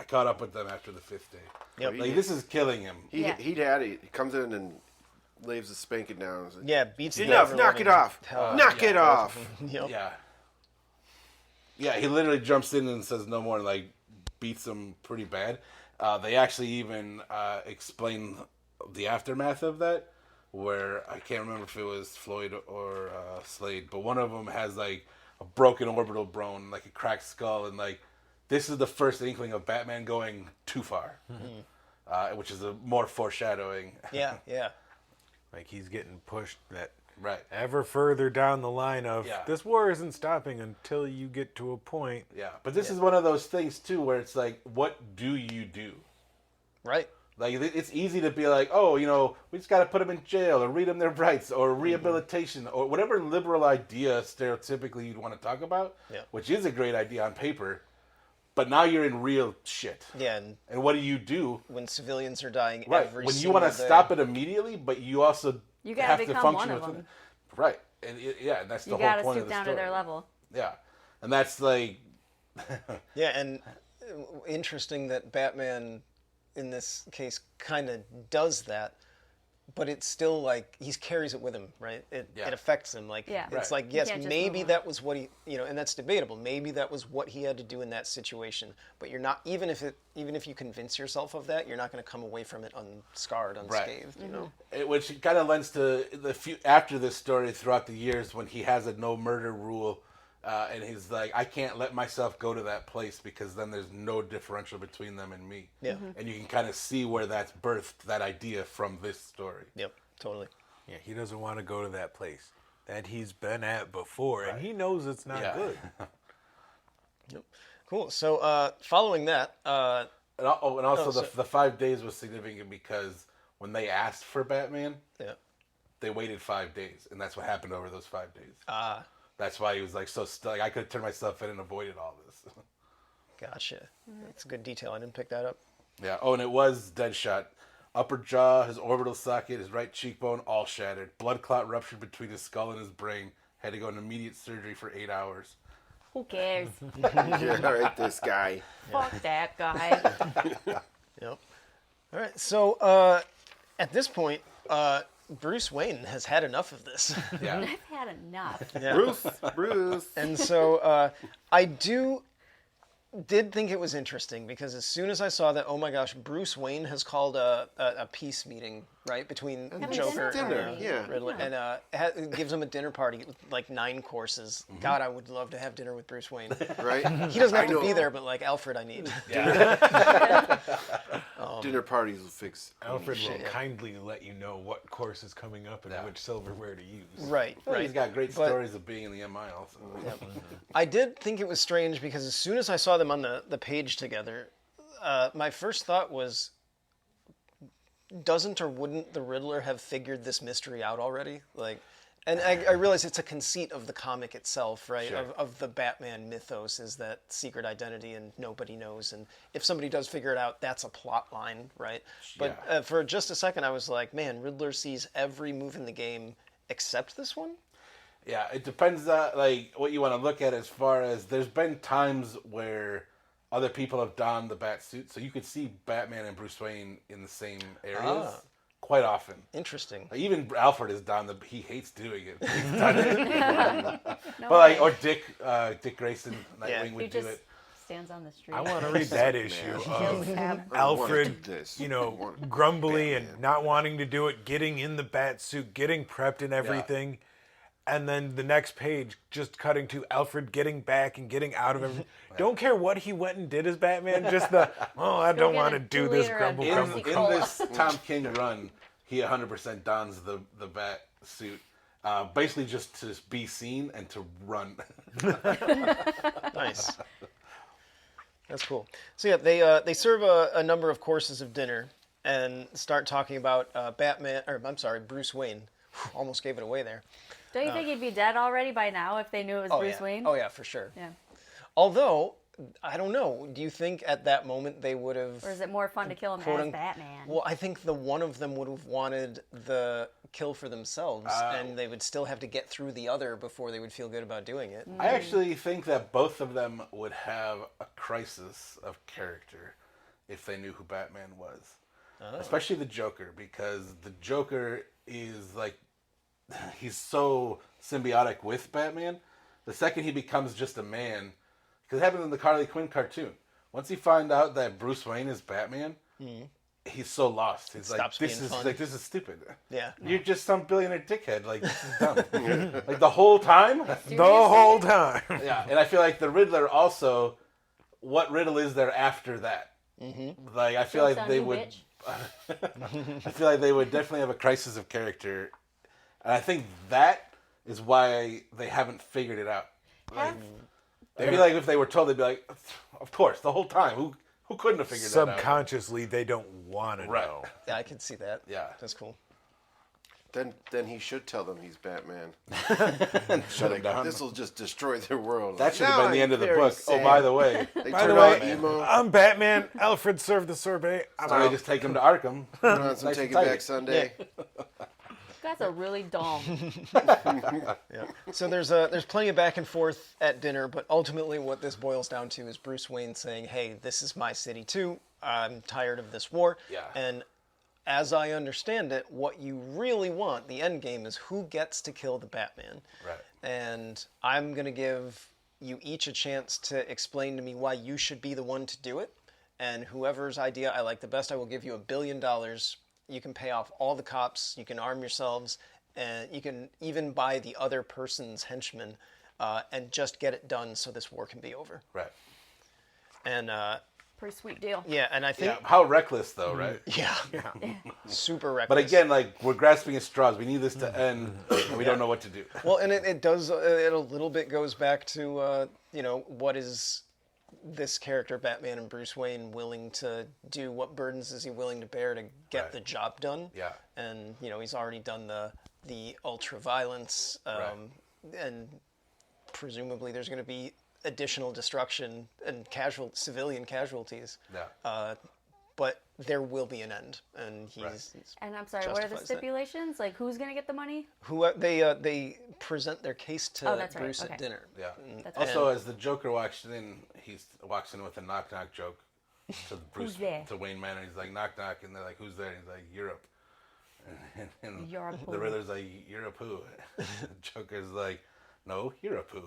caught up with them after the 5th day. Yep. Like, this is killing him. He comes in and lays the spanking down. He's like, Yeah, beats the enough, ever knock it living off. hell out of Knock it off. Yep. Yeah. Yeah, he literally jumps in and says no more and like beats him pretty bad. They actually even explain the aftermath of that, where I can't remember if it was Floyd or Slade, but one of them has like a broken orbital bone, like a cracked skull, and like this is the first inkling of Batman going too far, which is a more foreshadowing. Yeah, yeah. Like he's getting pushed that Right. ever further down the line of Yeah. this war isn't stopping until you get to a point. Yeah, but this is one of those things too where it's like, what do you do? Right. Like it's easy to be like, oh, we just got to put them in jail or read them their rights or rehabilitation or whatever liberal idea stereotypically you'd want to talk about, which is a great idea on paper. But now you're in real shit. Yeah, and what do you do when civilians are dying right every when you single want to day? stop it immediately, but you also You gotta have to become function one of within them. it. Right, and that's the You whole gotta point stoop of the down story. to their level. Yeah, and that's like Yeah, and interesting that Batman, in this case, kind of does that, but it's still like he carries it with him, right? It affects him. Like Yeah. it's Right. like You yes, can't just maybe move on. that was what he, and that's debatable. Maybe that was what he had to do in that situation. But you're not even if you convince yourself of that, you're not going to come away from it unscarred, unscathed. You know. which kind of lends to the few after this story throughout the years when he has a no murder rule, and he's like, I can't let myself go to that place because then there's no differential between them and me. Yeah. And you can kind of see where that's birthed that idea from this story. Yep. Totally. Yeah, he doesn't want to go to that place that he's been at before, and he knows it's not good. Yep. Cool. So following that, And also the 5 days was significant because when they asked for Batman, they waited 5 days, and that's what happened over those 5 days. That's why he was like so stuck. I could have turned myself in and avoided all this. gotcha. That's a good detail. I didn't pick that up. Yeah. Oh, and it was Deadshot. Upper jaw, his orbital socket, his right cheekbone, all shattered. Blood clot ruptured between his skull and his brain. Had to go into immediate surgery for 8 hours. Who cares? Yeah, all right, this guy. Fuck that guy. Yep. All right. So at this point, Bruce Wayne has had enough of this. Yeah. I've had enough. Bruce. And so I did think it was interesting because as soon as I saw that, oh my gosh, Bruce Wayne has called a peace meeting, right, between Joker dinner, and yeah. Riddler, and gives him a dinner party with like 9 courses. God, I would love to have dinner with Bruce Wayne. Right? He doesn't have I to be know. there, but like Alfred, I need. Dinner parties will fix. Alfred will kindly let you know what course is coming up and which silverware to use. Right, Well, right. he's got great But- stories of being in the MI also. I did think it was strange because as soon as I saw them on the page together, my first thought was, doesn't or wouldn't the Riddler have figured this mystery out already? Like, and I realize it's a conceit of the comic itself, right? Sure. Of the Batman mythos is that secret identity and nobody knows. And if somebody does figure it out, that's a plot line, right? But for just a second, I was like, man, Riddler sees every move in the game except this one? Yeah, it depends like what you want to look at as far as there's been times where other people have donned the bat suit, so you could see Batman and Bruce Wayne in the same areas quite often. Interesting. Like, even Alfred has donned the. He hates doing it. He's done it. But like, or Dick Grayson, Nightwing He would do just it. stands on the street. I want to read that issue of Cab. Alfred, do this. grumbly and not wanting to do it, getting in the bat suit, getting prepped and everything. And then the next page, just cutting to Alfred getting back and getting out of everything. Don't care what he went and did as Batman, just I don't get want to a do this, 2-liter grumble, of In, grumble. Pepsi in Cola. this Tom King run, he 100% dons the bat suit, basically just to be seen and to run. Nice. That's cool. So yeah, they serve a number of courses of dinner and start talking about Bruce Wayne. Almost gave it away there. Don't you think he'd be dead already by now if they knew it was Bruce yeah. Wayne? Oh yeah, for sure. Yeah. Although, I don't know. Do you think at that moment they would have? Or is it more fun to kill him Quote as un- Batman? Well, I think the one of them would have wanted the kill for themselves, and they would still have to get through the other before they would feel good about doing it. I actually think that both of them would have a crisis of character if they knew who Batman was. Especially the Joker, because the Joker is like, he's so symbiotic with Batman. The second he becomes just a man, because it happened in the Harley Quinn cartoon. Once he found out that Bruce Wayne is Batman, he's so lost. He's like, stops being fun. this is stupid. Yeah. You're just some billionaire dickhead. Like, this is dumb. Like, the whole time? The whole time. Yeah, and I feel like the Riddler also, what riddle is there after that? Like, I feel Jokes like on they you, would... bitch. I feel like they would definitely have a crisis of character. And I think that is why they haven't figured it out. Like, I feel like if they were told, they'd be like, of course, the whole time. Who couldn't have figured that out? Subconsciously, they don't want to Right. know. Yeah, I can see that. Yeah. That's cool. Then he should tell them he's Batman. Shut it down. This will just destroy their world. That should have Now been the I'm end of the very book. sad. Oh, by the way. They By turn the on way, emo, I'm Batman. Alfred served the sorbet. I'm So they out. just take him to Arkham. put on some Nice Take and It Back tight. Sunday. You guys are really dumb. So there's plenty of back and forth at dinner, but ultimately what this boils down to is Bruce Wayne saying, "Hey, this is my city too. I'm tired of this war." Yeah. And as I understand it, what you really want, the end game, is who gets to kill the Batman. Right. And I'm going to give you each a chance to explain to me why you should be the one to do it. And whoever's idea I like the best, I will give you $1 billion. You can pay off all the cops, you can arm yourselves, and you can even buy the other person's henchmen and just get it done so this war can be over. Right. And Pretty sweet deal. yeah, and I think, Yeah. How reckless, though, right? yeah, super reckless. But again, like, we're grasping at straws. We need this to end, and we don't know what to do. Well, and it does, it a little bit goes back to, what is this character, Batman and Bruce Wayne, willing to do? What burdens is he willing to bear to get Right. the job done? Yeah. And, he's already done the ultra violence, and presumably there's going to be additional destruction and civilian casualties. Yeah. But there will be an end, and he's And I'm sorry, what are the Justifies that. stipulations? Like, who's gonna get the money? who they present their case to Oh, that's right, Bruce okay. at dinner. Yeah. That's Also, as the Joker walks in, he walks in with a knock knock joke to Bruce, Who's there? to Wayne Manor. He's like, knock knock, and they're like, who's there? And he's like, Europe. And You're a the poo. Riddler's like, you're a poo. Joker's like, no, you're a poo.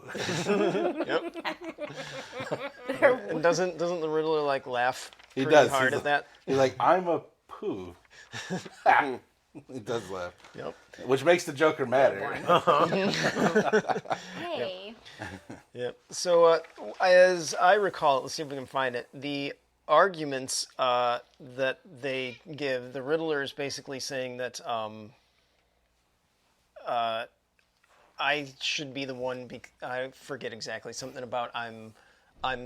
And doesn't the Riddler laugh He pretty does. hard He's at that? He's like, I'm a poo. He does laugh. Yep. Which makes the Joker madder. Hey. Yep. So as I recall, let's see if we can find it. The arguments that they give, the Riddler is basically saying that I should be the one. I forget exactly, something about I'm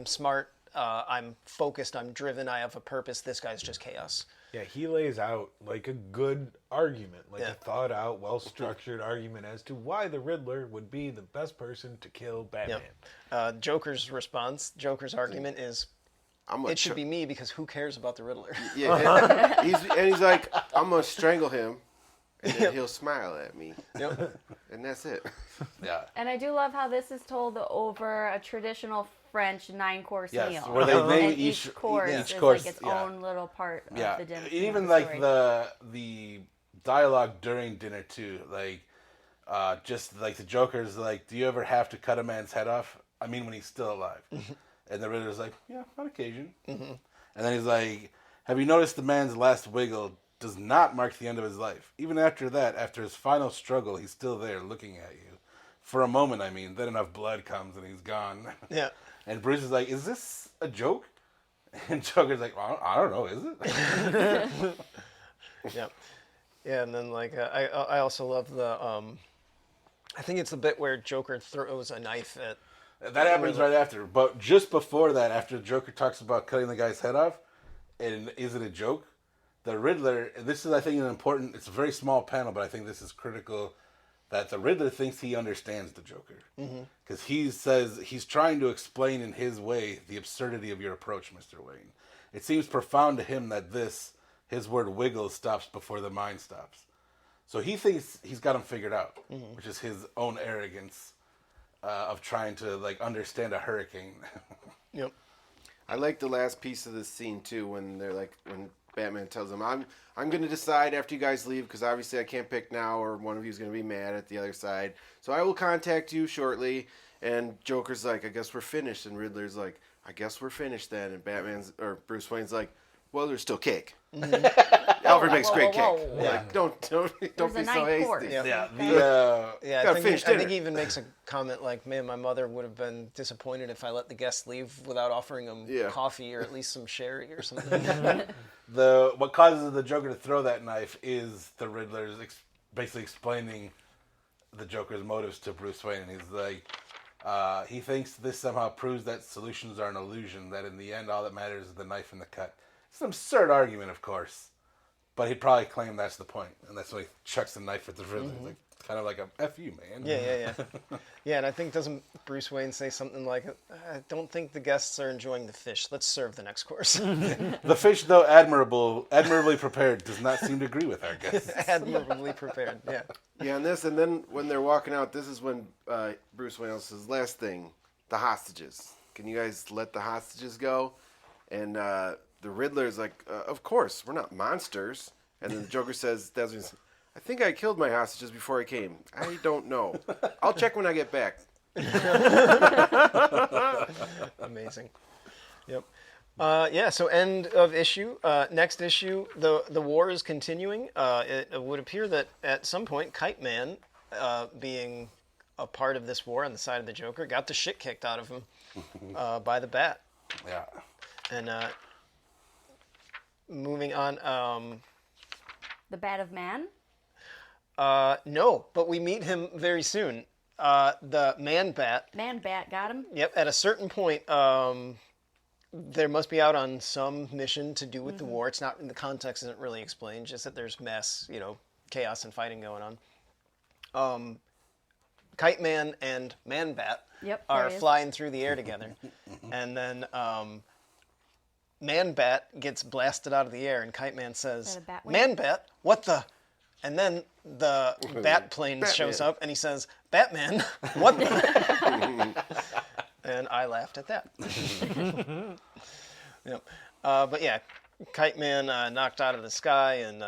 smart, I'm focused, I'm driven, I have a purpose. This guy's just chaos. Yeah, he lays out like a good argument, like Yeah. a thought out, well structured argument as to why the Riddler would be the best person to kill Batman. Joker's response, Joker's argument is, it should be me because who cares about the Riddler? Yeah, and he's like, I'm gonna strangle him, and then he'll smile at me, Yep. and that's it. Yeah. And I do love how this is told over a traditional French 9-course Yes, meal. where they name and each course each is course, like its yeah. own little part Yeah, of the dinner. even the like story. the dialogue during dinner too, like just like the Joker's like, do you ever have to cut a man's head off? I mean, when he's still alive. And the Riddler's like, yeah, on occasion. And then he's like, have you noticed the man's last wiggle does not mark the end of his life? Even after that, after his final struggle, he's still there looking at you. For a moment, I mean, then enough blood comes and he's gone. Yeah. And Bruce is like, is this a joke? And Joker's like, well, I don't know, is it? Yeah, yeah, and then I also love the I think it's the bit where Joker throws a knife at. That happens right after. But just before that, after Joker talks about cutting the guy's head off, and is it a joke? The Riddler, and this is, I think, an important, it's a very small panel, but I think this is critical, that the Riddler thinks he understands the Joker. Because he says, he's trying to explain in his way the absurdity of your approach, Mr. Wayne. It seems profound to him that his word wiggle stops before the mind stops. So he thinks he's got him figured out, which is his own arrogance of trying to understand a hurricane. Yep. I like the last piece of this scene too, when when Batman tells him, I'm going to decide after you guys leave, because obviously I can't pick now, or one of you is going to be mad at the other side. So I will contact you shortly, And Joker's like, I guess we're finished. And Riddler's like, I guess we're finished then. And Bruce Wayne's like, well, there's still cake. Alfred makes great cake. Like, don't be so hasty. Course. Yeah. Gotta finish dinner. I think he even makes a comment like, man, my mother would have been disappointed if I let the guests leave without offering them coffee or at least some sherry or something. What causes the Joker to throw that knife is the Riddler's basically explaining the Joker's motives to Bruce Wayne. And he's like, he thinks this somehow proves that solutions are an illusion, that in the end all that matters is the knife and the cut. It's an absurd argument, of course, but he'd probably claim that's the point, and that's why he chucks the knife at the Riddler. It's like, kind of like a F you, man. Yeah. Yeah, and I think, doesn't Bruce Wayne say something like, I don't think the guests are enjoying the fish. Let's serve the next course. The fish, though admirably prepared, does not seem to agree with our guests. Admirably prepared, yeah. Yeah, and then when they're walking out, this is when Bruce Wayne says, last thing, the hostages. Can you guys let the hostages go? And the Riddler's like, of course, we're not monsters. And then the Joker says, I think I killed my hostages before I came. I don't know. I'll check when I get back. Amazing. Yep. So end of issue. Next issue, the war is continuing. It would appear that at some point, Kite Man, being a part of this war on the side of the Joker, got the shit kicked out of him by the Bat. Yeah. And moving on. The Bat of Man? No, but we meet him very soon. The Man Bat. Man Bat got him? Yep, at a certain point, there must be out on some mission to do with the war. It's not, the context isn't really explained, just that there's mass, chaos and fighting going on. Kite Man and Man Bat are flying through the air together. And then Man Bat gets blasted out of the air, and Kite Man says, Man Bat, what the? And then the Bat plane shows up, and he says, Batman, what the? And I laughed at that. Yep. But yeah, Kite Man knocked out of the sky and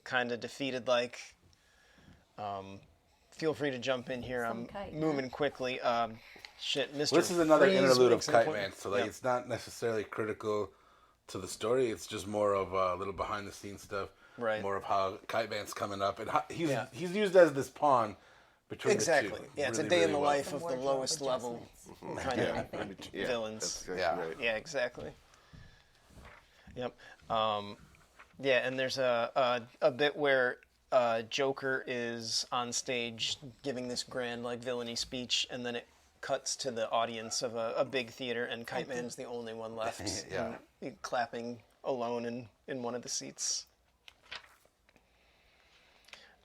kind of defeated, like, feel free to jump in here. I'm moving quickly. Mr. Well, this is another Freeze interlude of makes an Kite appointment. Man, so it's not necessarily critical to the story. It's just more of a little behind the scenes stuff. Right. More of how Kite Man's coming up, and how he's used as this pawn between the two. Yeah, it's a Really, day in really the well. life of the lowest level kind of villains. That's exactly right. Yeah, exactly. Yep. And there's a bit where Joker is on stage giving this grand, like, villainy speech, and then it cuts to the audience of a big theater, and Kite Man's the only one left, clapping alone in one of the seats.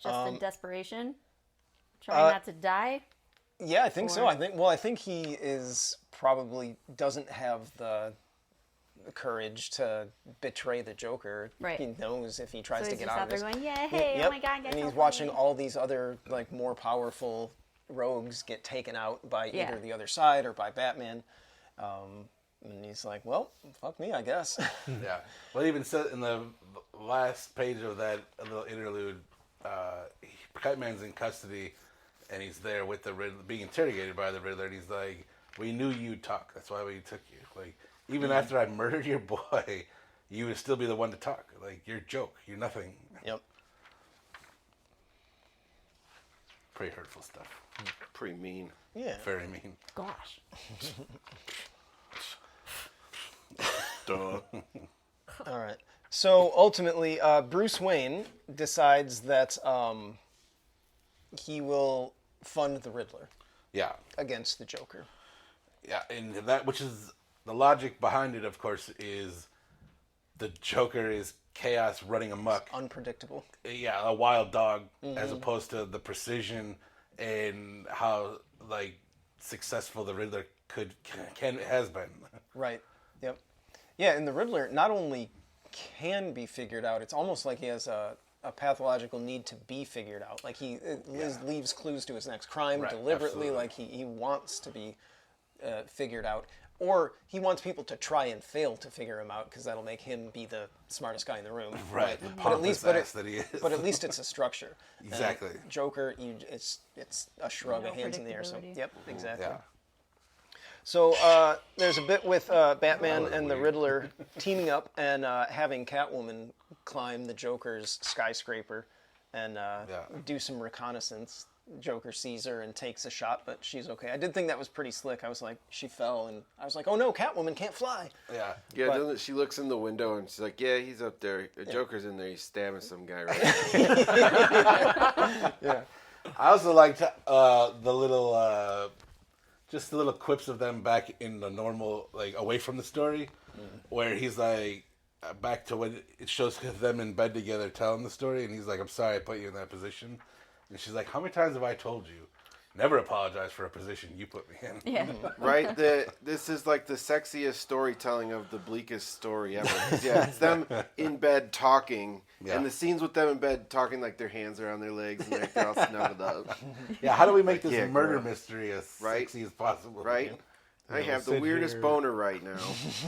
Just in desperation? Trying not to die? Yeah, I think so. I think he is probably doesn't have the courage to betray the Joker. Right. He knows if he tries So to he's get just out out of there this. going, yay, oh my God, guys, and he's help watching me. all these other, like, more powerful rogues get taken out by Yeah. either the other side or by Batman. And he's like, well, fuck me, I guess. Yeah. Well, it even said in the last page of that little interlude, Kite Man's in custody, and he's there with the Riddler, being interrogated by the Riddler, and he's like, we knew you'd talk. That's why we took you. Like, even after I murdered your boy, you would still be the one to talk. Like, you're a joke. You're nothing. Yep. Pretty hurtful stuff. Pretty mean. Yeah. Very mean. Gosh. Duh. All right. So ultimately, Bruce Wayne decides that he will fund the Riddler Yeah. against the Joker. Yeah, and that, which is the logic behind it, of course, is the Joker is chaos running amok. Unpredictable. Yeah, a wild dog, as opposed to the precision and how, like, successful the Riddler has been. Right. Yep. Yeah, and the Riddler not only can be figured out, it's almost like he has a pathological need to be figured out. Like, he leaves clues to his next crime Right, deliberately. absolutely. Like, he wants to be figured out. or he wants people to try and fail to figure him out because that'll make him be the smartest guy in the room. Right. But at least, that he is. but at least it's a structure. Exactly. And Joker, it's a shrug, No of hands in the air. So predictability. yep, exactly. Yeah. So there's a bit with Batman and the Riddler teaming up and having Catwoman climb the Joker's skyscraper and do some reconnaissance. Joker sees her and takes a shot, but she's okay. I did think that was pretty slick. I was like, she fell, and I was like, oh no, Catwoman can't fly. Yeah. Yeah, But- doesn't she looks in the window and she's like, yeah, he's up there. The Joker's in there. He's stabbing some guy right now. Yeah. I also liked the little, just the little quips of them back in the normal, like away from the story, where he's like, back to when it shows them in bed together telling the story, and he's like, I'm sorry I put you in that position. And she's like, how many times have I told you? Never apologize for a position you put me in. Yeah. Right? This is like the sexiest storytelling of the bleakest story ever. 'Cause, yeah, it's them in bed talking, Yeah. and the scenes with them in bed talking like their hands are on their legs and they're all snuggled up. Yeah, how do we make this Yeah, murder girl. mystery as Right? sexy as possible? Right? I have the sit weirdest here. boner right now.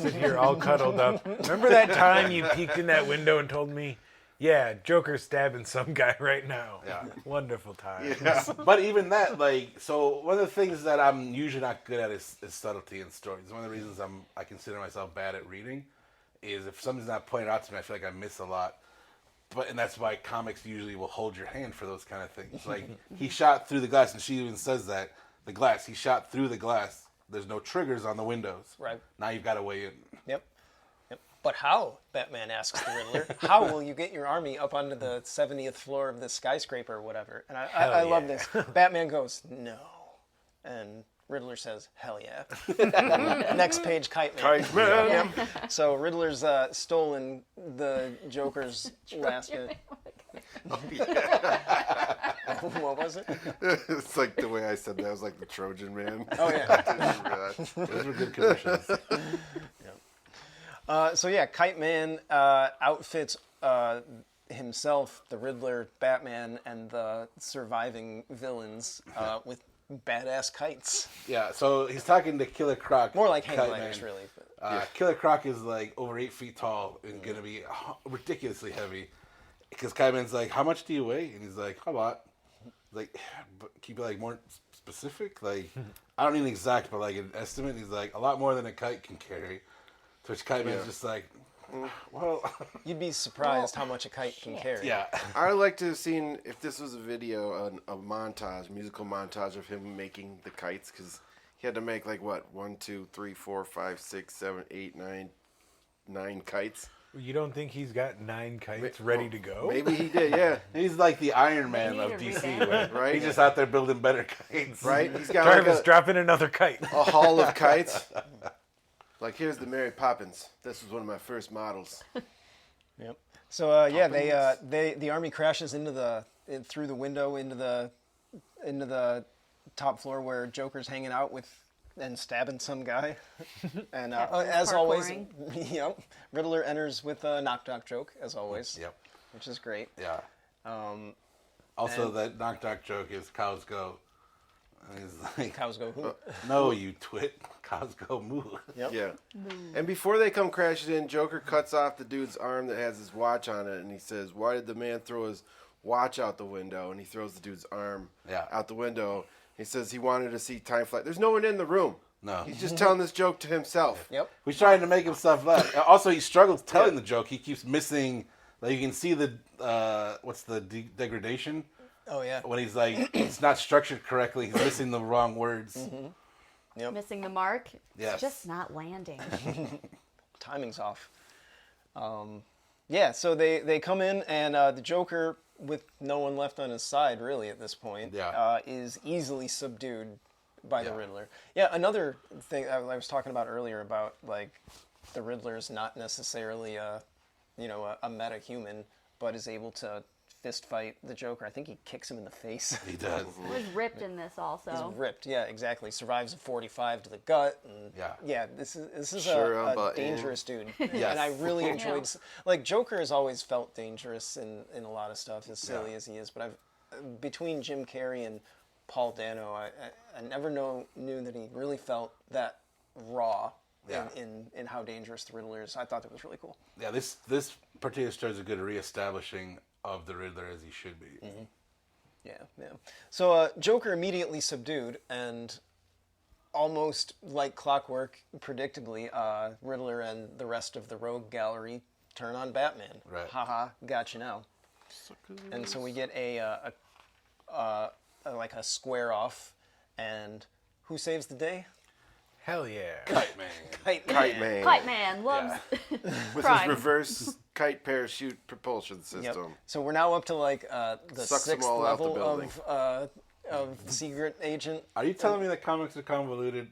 Sit here all cuddled up. Remember that time you peeked in that window and told me, yeah, Joker's stabbing some guy right now. Yeah. Wonderful time. But even that, like, so one of the things that I'm usually not good at is subtlety in stories. One of the reasons I consider myself bad at reading is if something's not pointed out to me, I feel like I miss a lot. And that's why comics usually will hold your hand for those kind of things. Like, he shot through the glass, and she even says that. The glass, he shot through the glass. There's no triggers on the windows. Right. Now you've got to weigh in. Yep. But how? Batman asks the Riddler. How will you get your army up onto the 70th floor of this skyscraper or whatever? And I love this. Batman goes, no. And Riddler says, hell yeah. Next page, Kite Man. Kite Man. Yep. So Riddler's stolen the Joker's last bit. What was it? It's like the way I said that was like the Trojan Man. Oh, yeah. Those were good commercials. So yeah, Kite Man outfits himself, the Riddler, Batman, and the surviving villains with badass kites. Yeah, so he's talking to Killer Croc. More like hang Kite gliders, Man. really. But, Killer Croc is like over 8 feet tall and going to be ridiculously heavy. Because Kite Man's like, how much do you weigh? And he's like, a lot. Like, but can you be like more specific? Like, I don't need an exact, but like an estimate. He's like, a lot more than a kite can carry. To which Kite Man's just like, well, You'd be surprised how much a kite can carry. yeah. I would like to have seen, if this was a video, a montage, musical montage of him making the kites, because he had to make like what, 1, 2, 3, 4, 5, 6, 7, 8, 9 kites. You don't think he's got 9 kites ready to go? Maybe he did, yeah. He's like the Iron Man need of to DC, revamp right? Right. He's just out there building better kites. Right? He's got Jarvis, like drop in another kite. a hall of kites. Like, here's the Mary Poppins. This was one of my first models. Yep. So yeah, the army crashes through the window into the top floor where Joker's hanging out with and stabbing some guy. And as always, parkouring. yep, Riddler enters with a knock knock joke as always. Yep. Which is great. Yeah. Also, that knock knock joke is cows go. And he's like, Cows go who? no, you twit. Cows go moo. Yep. Yeah. And before they come crashing in, Joker cuts off the dude's arm that has his watch on it, and he says, why did the man throw his watch out the window? And he throws the dude's arm out the window. He says he wanted to see time fly. There's no one in the room. No. He's just telling this joke to himself. Yep. He's trying to make himself laugh. Also, he struggles telling the joke. He keeps missing. Like, you can see the what's the degradation Oh yeah. when he's like, it's not structured correctly. He's missing the wrong words. Yep. Missing the mark. Yes. It's just not landing. Timing's off. Yeah, so they come in, and the Joker, with no one left on his side, really, at this point, is easily subdued by the Riddler. Yeah, another thing I was talking about earlier about, like, the Riddler's not necessarily a meta-human, but is able to fist fight the Joker. I think he kicks him in the face. He does. He was ripped in this also. He's ripped, yeah, exactly. Survives a 45 to the gut, and this is Sure, a dangerous dude. And I really enjoyed. Like, Joker has always felt dangerous in a lot of stuff, as silly as he is. But between Jim Carrey and Paul Dano, I never knew that he really felt that raw Yeah. in how dangerous the Riddler is. I thought that was really cool. Yeah, this particular story is a good reestablishing of the Riddler as he should be. Yeah. So Joker immediately subdued, and almost like clockwork, predictably, Riddler and the rest of the Rogue Gallery turn on Batman. Right. Haha, got you now. And so we get a square off, and who saves the day? Hell yeah. Kite Man. Kite Man. Kite Man loves With crime. his reverse kite parachute propulsion system. Yep. So we're now up to like the Sucks them 6th all out the level building. of secret agent. Are you telling me that comics are convoluted?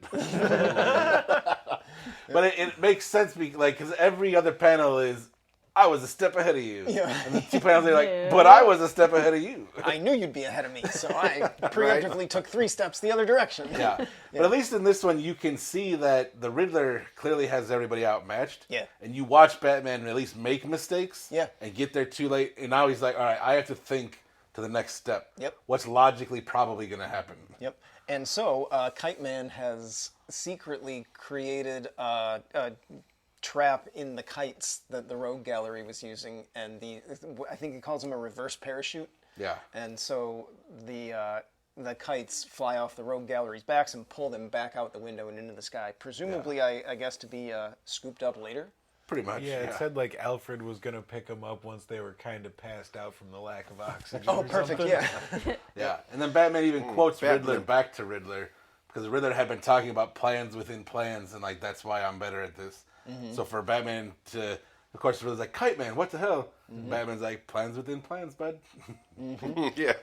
But it makes sense because every other panel is, I was a step ahead of you. Yeah. And the 2 panels are like, but I was a step ahead of you. I knew you'd be ahead of me, so I preemptively took 3 steps the other direction. Yeah. But at least in this one, you can see that the Riddler clearly has everybody outmatched. Yeah. And you watch Batman at least make mistakes. Yeah. And get there too late. And now he's like, all right, I have to think to the next step. Yep. What's logically probably going to happen. Yep. And so Kite Man has secretly created a trap in the kites that the Rogue Gallery was using, and I think he calls them a reverse parachute. Yeah. And so the kites fly off the Rogue Gallery's backs and pull them back out the window and into the sky. Presumably, I guess, to be scooped up later. Pretty much. Yeah, it said like Alfred was gonna pick them up once they were kind of passed out from the lack of oxygen. Oh, or perfect, something. yeah. Yeah. And then Batman even quotes Batman. Riddler back to Riddler because Riddler had been talking about plans within plans and like, that's why I'm better at this. So for Batman to, of course, Riddler's like, Kite Man, what the hell? Batman's like, plans within plans, bud. Yeah.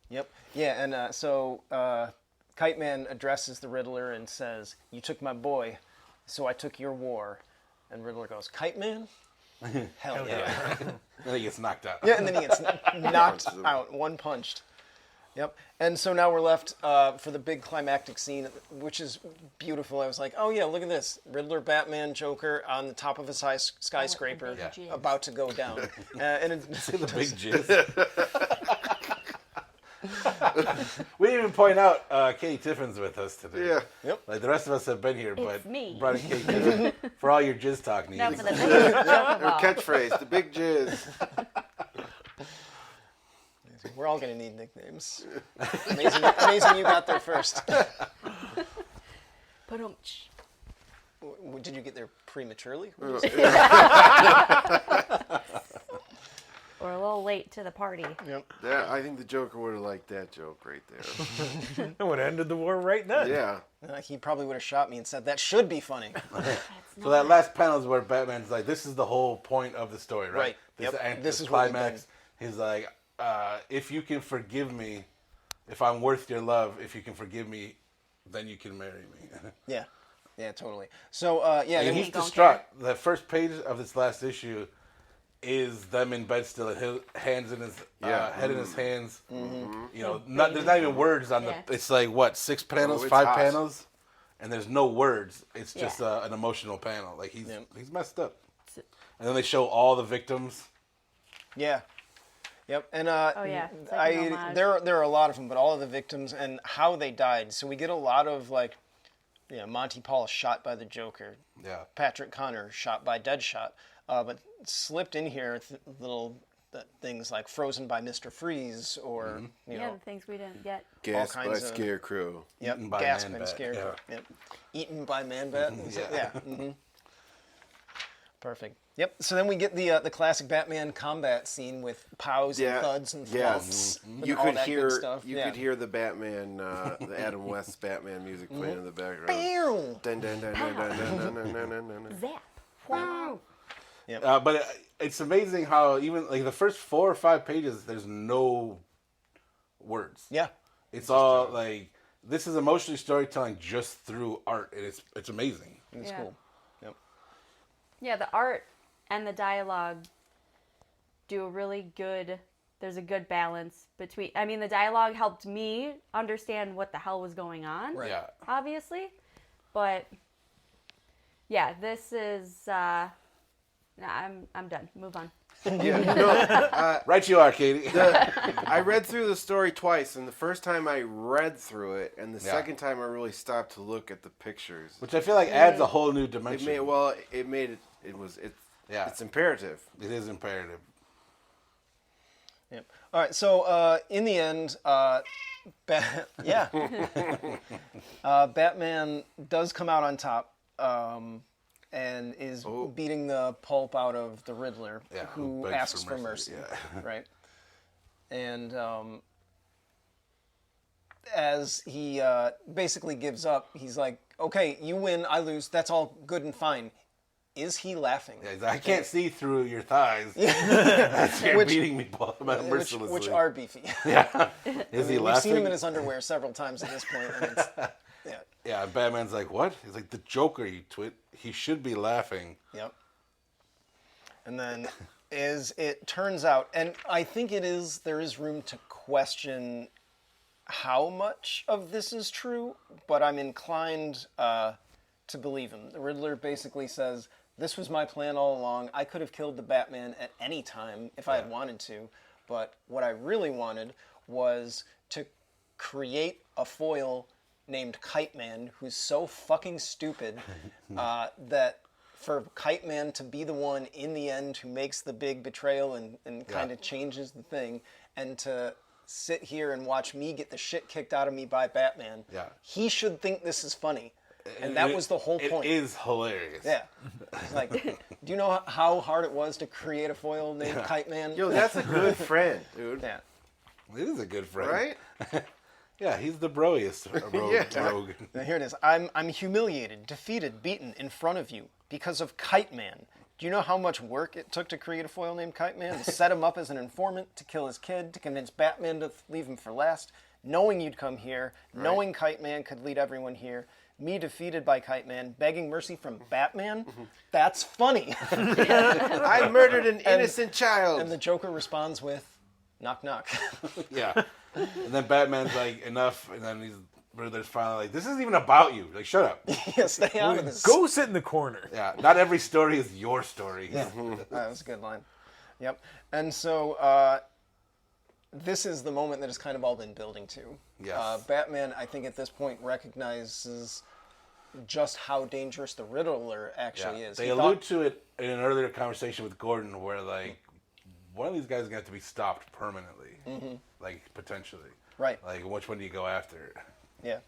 Yep. Yeah, and so Kite Man addresses the Riddler and says, "You took my boy, so I took your war." And Riddler goes, "Kite Man? Hell yeah." Then he gets knocked out. Yeah, and then he gets knocked out, one punched. Yep. And so now we're left for the big climactic scene, which is beautiful. I was like, oh yeah, look at this. Riddler, Batman, Joker on the top of a skyscraper Yeah. about to go down. And it's See the big jizz. We didn't even point out Katie Tiffin's with us today. Yeah. Yep. Like the rest of us have been here, but me. brought in Katie Tiffin for all your jizz talk needs. No, for the thing to joke Her about. catchphrase, the big jizz. We're all going to need nicknames. Amazing you got there first. Ba-dum-tsh. Did you get there prematurely? Or a little late to the party. Yep. I think the Joker would have liked that joke right there. It would have ended the war right then. Yeah. He probably would have shot me and said, that should be funny. So that last panel is where Batman's like, this is the whole point of the story, right? Right. This, Yep. and This the is what we've climax. He's like, if you can forgive me, if I'm worth your love, if you can forgive me, then you can marry me. Yeah. Yeah, totally. So, yeah. And then he's he don't distraught. The first page of this last issue is them in bed still, his hands in his head in his hands. You know, there's not even words on Yeah. the. It's like what, 6 panels, it's 5 hot. panels, and there's no words. It's Yeah. just an emotional panel. Like he's messed up. So- And then they show all the victims. Yeah. Yep. And yeah. It's like an homage. there are a lot of them, but all of the victims and how they died. So we get a lot of like, Monty Paul shot by the Joker, Yeah. Patrick Connor shot by Deadshot, but slipped in here little things like frozen by Mr. Freeze or Yeah, the things we didn't get. Gas by kinds of- Scarecrow. Yep, Eaten by Gasp and Man-Bat, Scarecrow. yeah. Yep. Eaten by Man-Bat. Yeah. Perfect. Yep. So then we get the classic Batman combat scene with pows and thuds and thumps. and You all could that good hear stuff. could hear the Batman, the Adam West Batman music playing in the background. Pew! Dun, dun, dun, dun, dun, dun, dun, dun, dun, dun, dun. Zap. Wow. But it's amazing how even like the first 4 or 5 pages, there's no words. Yeah. It's all like this is emotional storytelling just through art, and it's amazing. It's Yeah. cool. Yep. Yeah, the art and the dialogue do a really good. There's a good balance between. I mean, the dialogue helped me understand what the hell was going on. Right. Yeah. Obviously, but yeah, this is Nah, I'm done. Move on. Right you are, Katie. I read through the story twice, and the first time I read through it, and the second time I really stopped to look at the pictures. Which I feel like adds a whole new dimension. It's imperative. It is imperative. Yep. All right. So in the end, Batman does come out on top, and is beating the pulp out of the Riddler, who begs asks for mercy. Right. And as he basically gives up, he's like, "Okay, you win, I lose. That's all good and fine." Is he laughing? Yeah, I can't see through your thighs. You're beating me mercilessly. Which are beefy. Yeah. Is he laughing? We've seen him in his underwear several times at this point. And it's, yeah, Batman's like, what? He's like, the Joker, you twit. He should be laughing. Yep. And then, as it turns out, and I think there is room to question how much of this is true, but I'm inclined to believe him. The Riddler basically says, "This was my plan all along. I could have killed the Batman at any time if I had wanted to, but what I really wanted was to create a foil named Kite Man who's so fucking stupid that for Kite Man to be the one in the end who makes the big betrayal and kind of changes the thing, and to sit here and watch me get the shit kicked out of me by Batman, he should think this is funny." And that was the whole point. It is hilarious. Yeah. It's like, do you know how hard it was to create a foil named Kite Man? Yo, that's a good friend, dude. Yeah. It is a good friend. Right? Yeah, he's the broiest rogue. Now, here it is. I'm humiliated, defeated, beaten in front of you because of Kite Man. Do you know how much work it took to create a foil named Kite Man? To set him up as an informant, to kill his kid, to convince Batman to leave him for last, knowing you'd come here, knowing Kite Man could lead everyone here. Me defeated by Kite Man, begging mercy from Batman? That's funny. I murdered an innocent child. And the Joker responds with, knock, knock. Yeah. And then Batman's like, enough. And then Riddler's finally like, this isn't even about you. Like, shut up. Yeah, stay out of this. Go sit in the corner. Yeah. Not every story is your story. Yeah. That was a good line. Yep. And so this is the moment that has kind of all been building to. Yes. Batman, I think at this point, recognizes just how dangerous the Riddler actually is. They allude to it in an earlier conversation with Gordon where, like, one of these guys is going to have to be stopped permanently. Like, potentially. Right. Like, which one do you go after? Yeah.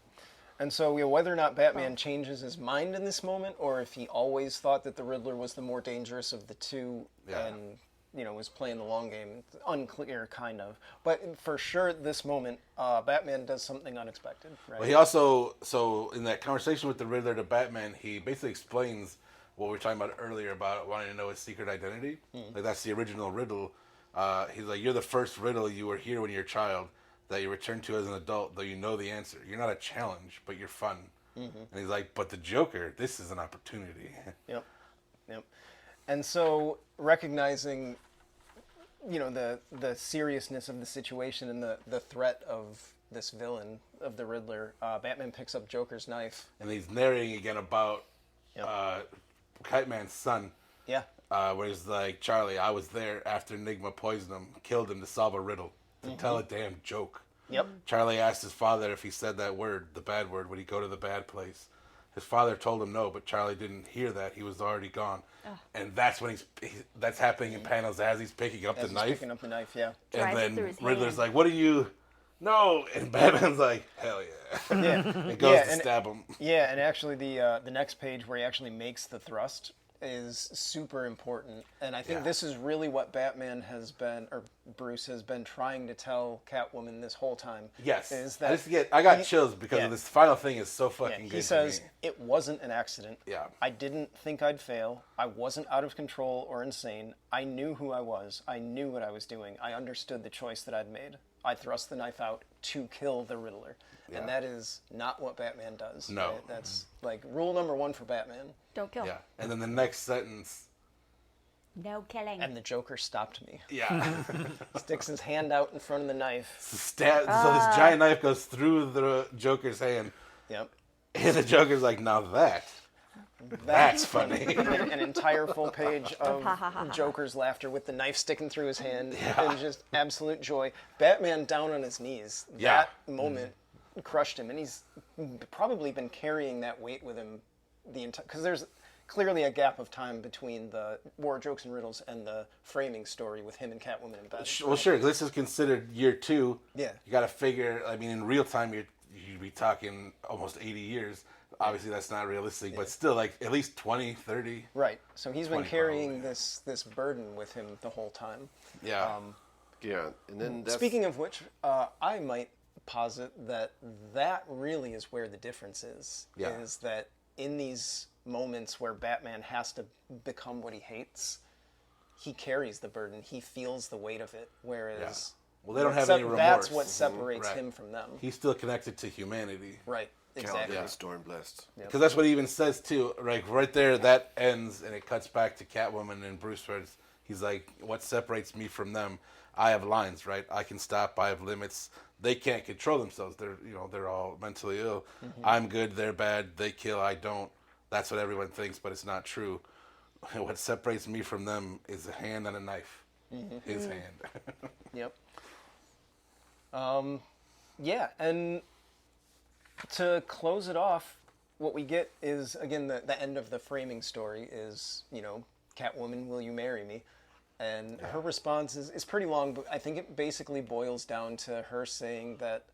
And so, whether or not Batman changes his mind in this moment, or if he always thought that the Riddler was the more dangerous of the two, and was playing the long game, it's unclear, kind of. But for sure, at this moment, Batman does something unexpected. Right? Well, he also, in that conversation with the Riddler to Batman, he basically explains what we were talking about earlier about wanting to know his secret identity. Like, that's the original riddle. He's like, you're the first riddle. You were here when you were a child that you returned to as an adult, though you know the answer. You're not a challenge, but you're fun. And he's like, but the Joker, this is an opportunity. Yep. And so, recognizing, the seriousness of the situation and the threat of this villain, of the Riddler, Batman picks up Joker's knife. And he's narrating again about Kite Man's son. Yeah. Where he's like, Charlie, I was there after Enigma poisoned him, killed him to solve a riddle, to tell a damn joke. Yep. Charlie asked his father if he said that word, the bad word, would he go to the bad place? His father told him no, but Charlie didn't hear that. He was already gone. And that's when that's happening in panels as he's picking up the knife. Picking up the knife, yeah. And then Riddler's like, what do you... No! And Batman's like, hell yeah. And goes to stab him. Yeah, and actually the next page where he actually makes the thrust is super important. And I think this is really what Batman Bruce has been trying to tell Catwoman this whole time. Yes. Is that I got chills because of this final thing is so fucking good. He says, it wasn't an accident. Yeah. I didn't think I'd fail. I wasn't out of control or insane. I knew who I was. I knew what I was doing. I understood the choice that I'd made. I thrust the knife out to kill the Riddler. Yeah. And that is not what Batman does. No. Right? That's like rule number 1 for Batman. Don't kill. Yeah. And then the next sentence. No killing. And the Joker stopped me. Yeah. Sticks his hand out in front of the knife. So this giant knife goes through the Joker's hand. Yep. And the Joker's like, now that That's funny. An entire full page of Joker's laughter with the knife sticking through his hand and just absolute joy. Batman down on his knees. Yeah. That moment crushed him, and he's probably been carrying that weight with him the entire. Because there's clearly a gap of time between the War of Jokes and Riddles and the framing story with him and Catwoman in bed. Well, sure. This is considered year 2. Yeah. You got to figure. I mean, in real time, you'd be talking almost 80 years. Obviously, that's not realistic, but still, like at least 20, 30. Right. So he's been 20 carrying probably. this burden with him the whole time. Yeah. Yeah, and then that's, Speaking of which, I might posit that really is where the difference is. Yeah. Is that in these moments where Batman has to become what he hates, he carries the burden. He feels the weight of it. Whereas, Well, they don't have sep- any remorse. that's what separates Right. him from them. He's still connected to humanity. Right. Exactly. yeah. Stormblessed. Because that's what he even says too. Like right there, that ends and it cuts back to Catwoman and Bruce. Where he's like, "What separates me from them? I have lines, right? I can stop. I have limits. They can't control themselves. They're all mentally ill. I'm good. They're bad. They kill. I don't. That's what everyone thinks, but it's not true. What separates me from them is a hand and a knife. His hand. Yep. Yeah, and to close it off, what we get is, again, the end of the framing story is, Catwoman, will you marry me? And her response is pretty long, but I think it basically boils down to her saying that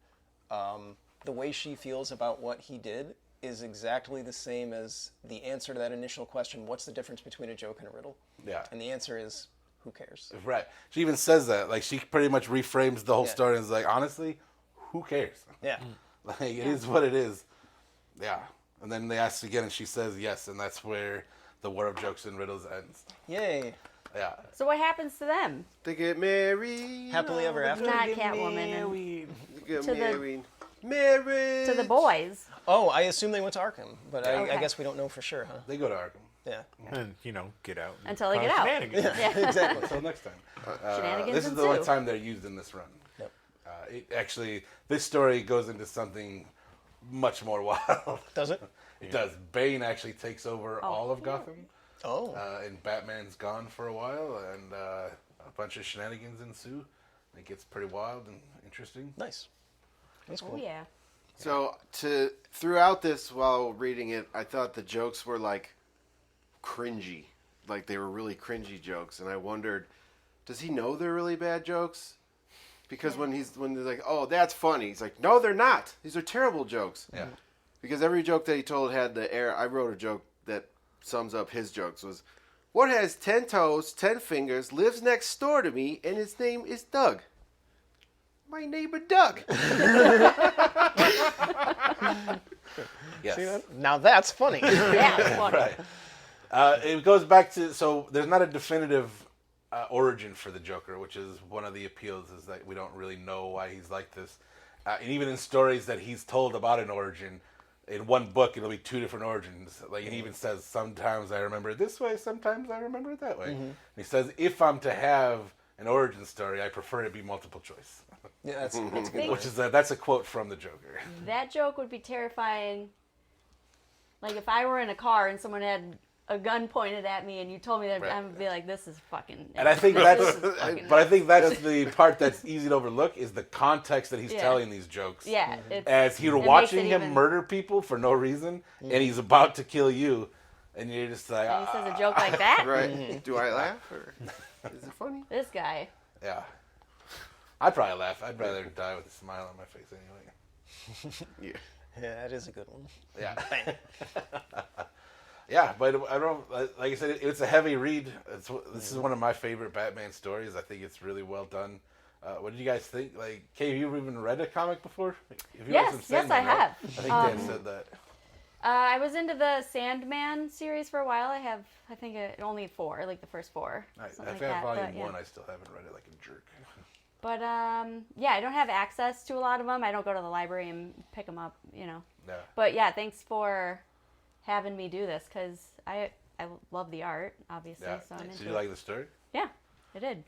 the way she feels about what he did is exactly the same as the answer to that initial question, what's the difference between a joke and a riddle? Yeah. And the answer is, who cares? Right. She even says that. Like, she pretty much reframes the whole Yeah. story and is like, honestly, who cares? Yeah. Like, it is what it is. Yeah. And then they ask again, and she says yes, and that's where the War of Jokes and Riddles ends. Yay. Yeah. So what happens to them? They get married. Happily ever after. Not Catwoman and They get to the- married. Married. to the boys. Oh, I assume they went to Arkham, but I Okay. guess we don't know for sure, huh? They go to Arkham. Yeah. And, get out. and Until they cause get out. shenanigans. Exactly. Until next time. Shenanigans This is the one ensue. time they're used in this run. Yep. This story goes into something much more wild. Does it? It does. Bane actually takes over all of yeah. Gotham, Oh. and Batman's gone for a while, and a bunch of shenanigans ensue. It gets pretty wild and interesting. Nice. That's cool. Oh yeah. So throughout this, while reading it, I thought the jokes were like cringy, like they were really cringy jokes, and I wondered, does he know they're really bad jokes? Because when they're like, "Oh, that's funny," he's like, "No, they're not. These are terrible jokes." Yeah. Because every joke that he told had the air. I wrote a joke that sums up his jokes was, "What has 10 toes, 10 fingers, lives next door to me, and his name is Doug." My neighbor Doug. Yes. See that? Now that's funny. Yeah, it's funny. Right. It goes back to, so there's not a definitive origin for the Joker, which is one of the appeals, is that we don't really know why he's like this. And even in stories that he's told about an origin, in one book it'll be 2 different origins. Like, it even says, sometimes I remember it this way, sometimes I remember it that way. And he says, if I'm to have an origin story, I prefer it be multiple choice. Yeah, that's a good Think- one. Which is that's a quote from the Joker. That joke would be terrifying. Like if I were in a car and someone had a gun pointed at me and you told me that, Right. I would be like, "This is fucking." And I think this that's, is fucking but I think that's the part that's easy to overlook, is the context that he's Yeah. telling these jokes. yeah. It's, As you're it makes watching it him even- murder people for no reason, and he's about to kill you, and you're just like, And he says a joke like that. Right? Do I laugh or is it funny? This guy. yeah. I'd probably laugh. I'd rather die with a smile on my face anyway. Yeah. Yeah, that is a good one. Yeah. Bang. Yeah, but I don't, like I said, it's a heavy read. This is one of my favorite Batman stories. I think it's really well done. What did you guys think? Like, Kay, have you even read a comic before? Have you read Yes, some yes, I Sandman, right? have. I think Dan said that. I was into the Sandman series for a while. I have, I think, only 4, like the first 4. I've something had like that, volume but, yeah. 1. I still haven't read it like a jerk. But yeah, I don't have access to a lot of them. I don't go to the library and pick them up, Yeah. But yeah, thanks for having me do this because I love the art, obviously. Yeah. So I'm into Did you it. like the story? Yeah, I did.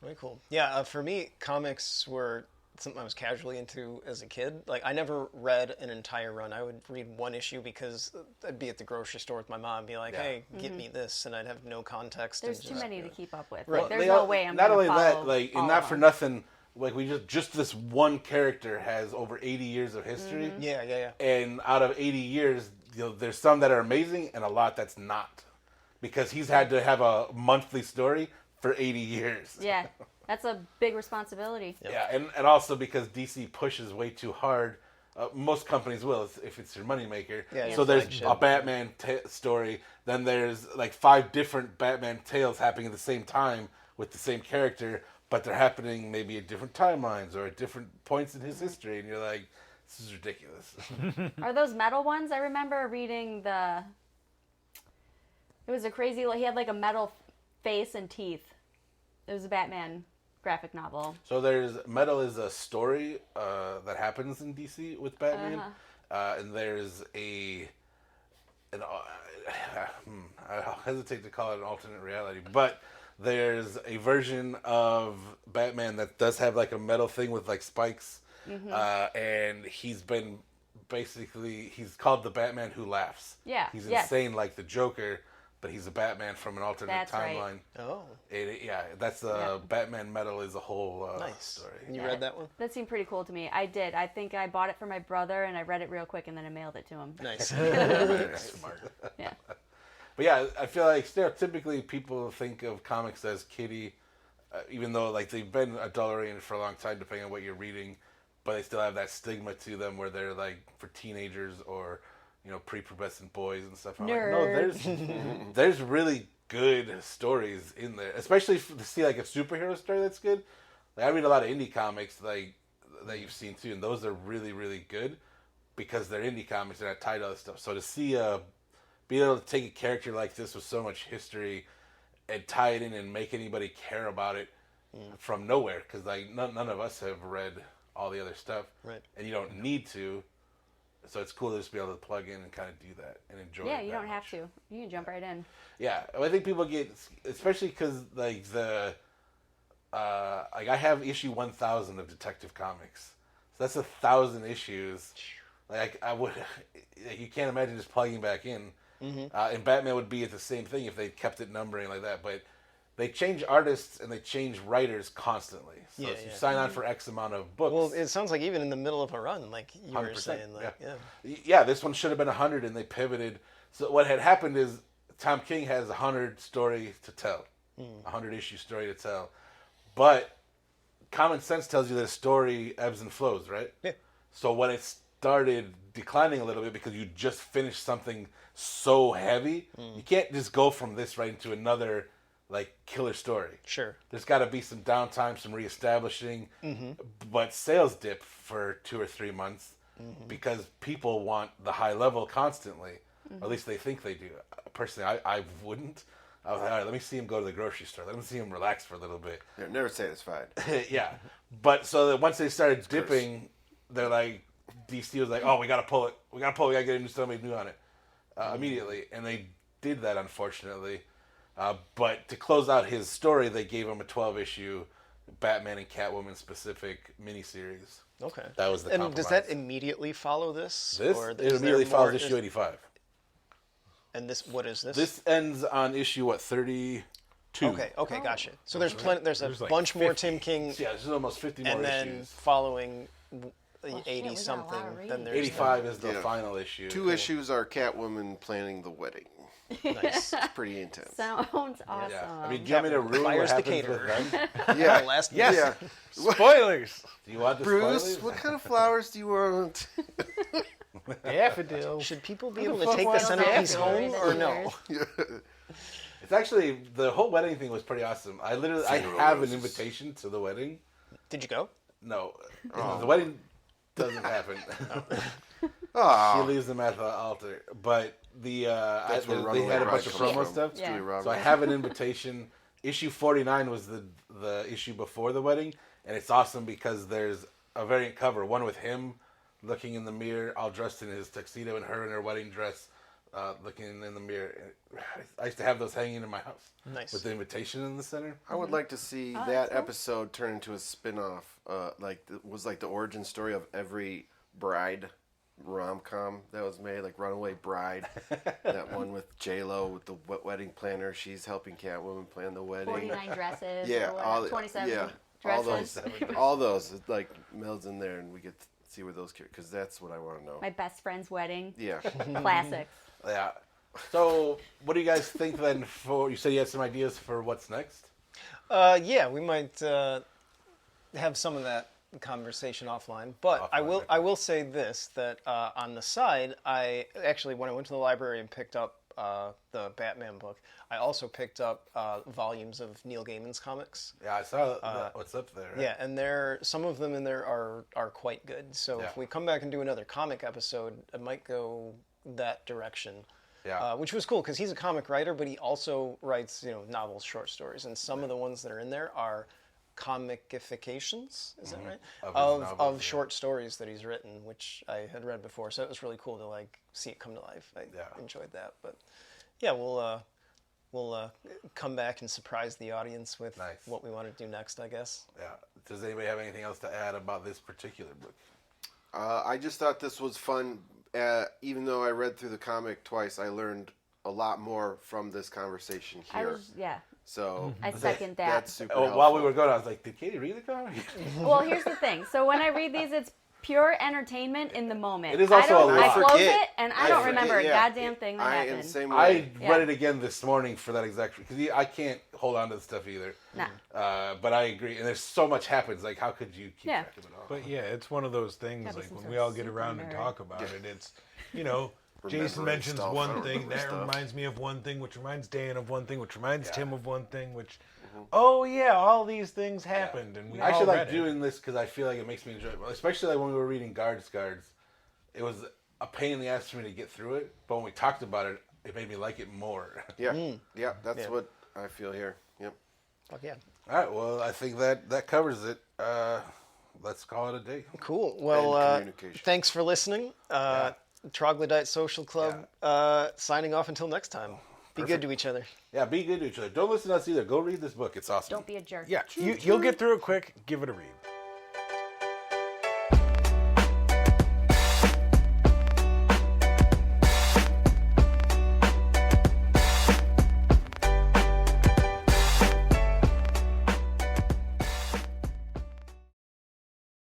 Very cool. Yeah, for me, comics were something I was casually into as a kid. Like, I never read an entire run. I would read one issue because I'd be at the grocery store with my mom and be like, hey, get me this, and I'd have no context. There's and too just, many to keep up with. Right. Like, there's They no all- way I'm not gonna only that, follow like, all and of not for them. nothing. Like we just this one character has over 80 years of history. Yeah. And out of 80 years, there's some that are amazing and a lot that's not, because he's had to have a monthly story for 80 years. Yeah, that's a big responsibility. Yeah, and also because DC pushes way too hard. Most companies will if it's your moneymaker. Yeah, So there's flagship. a Batman story. Then there's like 5 different Batman tales happening at the same time with the same character, but they're happening maybe at different timelines or at different points in his history, and you're like, this is ridiculous. Are those metal ones? I remember reading the. It was a crazy. He had like a metal face and teeth. It was a Batman graphic novel. So there's Metal is a story that happens in DC with Batman, and there's I hesitate to call it an alternate reality, but there's a version of Batman that does have like a metal thing with like spikes, and he's called the Batman who laughs. Yeah, he's yes. insane like the Joker, but he's a Batman from an alternate That's right. timeline. Oh, That's Batman Metal is a whole nice. story. You read that one? That seemed pretty cool to me. I did. I think I bought it for my brother, and I read it real quick, and then I mailed it to him. Nice. Smart. Yeah. But yeah, I feel like stereotypically people think of comics as kiddie, even though like they've been adult oriented for a long time, depending on what you're reading, but they still have that stigma to them where they're like for teenagers or prepubescent boys and stuff. I'm like, no, there's really good stories in there, especially to see like a superhero story that's good. Like I read a lot of indie comics like that you've seen too, and those are really really good because they're indie comics, they're not tied to other stuff. So to see be able to take a character like this with so much history and tie it in and make anybody care about it from nowhere, because like none of us have read all the other stuff, Right. and you don't need to. So it's cool to just be able to plug in and kind of do that and enjoy it. Yeah, you that don't have much. to. You can jump right in. Yeah, I think people get, especially because like like I have issue 1000 of Detective Comics, so that's 1,000 issues. Like I would, you can't imagine just plugging back in. And Batman would be at the same thing if they kept it numbering like that, but they change artists and they change writers constantly. So if you sign on for X amount of books. Well, it sounds like even in the middle of a run, like you were 100%, saying, like yeah, this one should have been 100, and they pivoted. So what had happened is Tom King has 100 story to tell, 100 issue story to tell, but common sense tells you that a story ebbs and flows, right? Yeah. So when it started declining a little bit because you just finished something so heavy, you can't just go from this right into another like killer story. Sure. There's got to be some downtime, some reestablishing, but sales dip for 2 or 3 months because people want the high level constantly. Or at least they think they do. Personally, I wouldn't. I was like, all right, let me see him go to the grocery store. Let me see him relax for a little bit. They're never satisfied. Yeah. But so that once they started dipping, they're like, DC was like, oh, we got to pull it. We got to get somebody new on it immediately. And they did that, unfortunately. But to close out his story, they gave him a 12-issue Batman and Catwoman specific miniseries. Okay. That was the And compromise. does that immediately follow this? It is immediately there follows more- issue 85. And what is this? This ends on issue, 32? Okay, gotcha. So there's plenty. There's a There's like bunch more 50. Tim King, Yeah, this is almost 50 more and then issues. following we got a 80 lot something. of Then reading. there's 85 is the Yeah. final issue. 2 issues are Catwoman planning the wedding. nice. It's pretty intense. Sounds awesome. Yeah. I mean, do you want me to ruin what Fires the happens with caterer. them? Yeah. Last Yes. Yeah. Spoilers. Do you want the Bruce, spoilers? what kind of flowers do you want? Daffodil. Should people be able to fuck take the was centerpiece that? home or no? It's actually, the whole wedding thing was pretty awesome. I Funeral have roses. an invitation to the wedding. Did you go? No, the wedding doesn't happen. She Aw. leaves them at the altar. But That's where they Runaway had a Bride bunch of comes promo from. stuff. Yeah. Julia Roberts. So I have an invitation. Issue 49 was the issue before the wedding, and it's awesome because there's a variant cover, one with him looking in the mirror, all dressed in his tuxedo, and her in her wedding dress, looking in the mirror. I used to have those hanging in my house. Nice. With the invitation in the center. I would like to see that's that cool. episode turn into a spin-off. Was like the origin story of every bride rom-com that was made, like Runaway Bride. That one with J-Lo with the wedding planner. She's helping Catwoman plan the wedding. 49 dresses. Yeah, or all 27 yeah, dresses. all those. It like melds in there, and we get to see where those because that's what I want to know. My best friend's wedding. Yeah. Classics. Yeah. So, what do you guys think then? You said you had some ideas for what's next. Yeah, we might have some of that conversation offline. But Offline, I will say this, that on the side, I actually, when I went to the library and picked up the Batman book, I also picked up volumes of Neil Gaiman's comics. Yeah, I saw what's up there. Right? Yeah, and some of them in there are quite good. So Yeah. if we come back and do another comic episode, it might go that direction. Yeah. Which was cool because he's a comic writer, but he also writes, novels, short stories, and some of the ones that are in there are comicifications. Is that right? Of his novels, Of yeah. short stories that he's written, which I had read before. So it was really cool to like see it come to life. I enjoyed that. But yeah, we'll come back and surprise the audience with Nice. what we want to do next, I guess. Yeah. Does anybody have anything else to add about this particular book? I just thought this was fun. Even though I read through the comic twice, I learned a lot more from this conversation here. So I second that. That's super Oh, helpful. while we were going, I was like, did Katie read the comic? Well, here's the thing. So when I read these, it's pure entertainment in the moment. It is also I I close forget. it and I I don't forget, remember a yeah. goddamn thing that I am happened. the same I way. Yeah. read it again this morning for that exact because I can't hold on to the stuff either. Nah. But I agree, and there's so much happens. Like, how could you keep Yeah. track of it all? But yeah, it's one of those things Gotta be like some when sort we of all get super around and nerd. talk about it, it's, Jason Remembering mentions stuff. I one don't thing, remember that stuff. reminds me of one thing, which reminds Dan of one thing, which reminds Yeah. Tim of one thing, which, oh yeah, all these things happened, and we I actually all like read it. doing this because I feel like it makes me enjoy it. Especially like when we were reading Guards. It was a pain in the ass for me to get through it, but when we talked about it, it made me like it more. Yeah, yeah, that's Yeah. what I feel here. Yep. Fuck yeah. All right, well, I think that covers it. Let's call it a day. Cool. Well, And communication. thanks for listening. Troglodyte Social Club signing off until next time. Be good to each other. Yeah, be good to each other. Don't listen to us either. Go read this book. It's awesome. Don't be a jerk. Yeah, you'll get through it quick. Give it a read.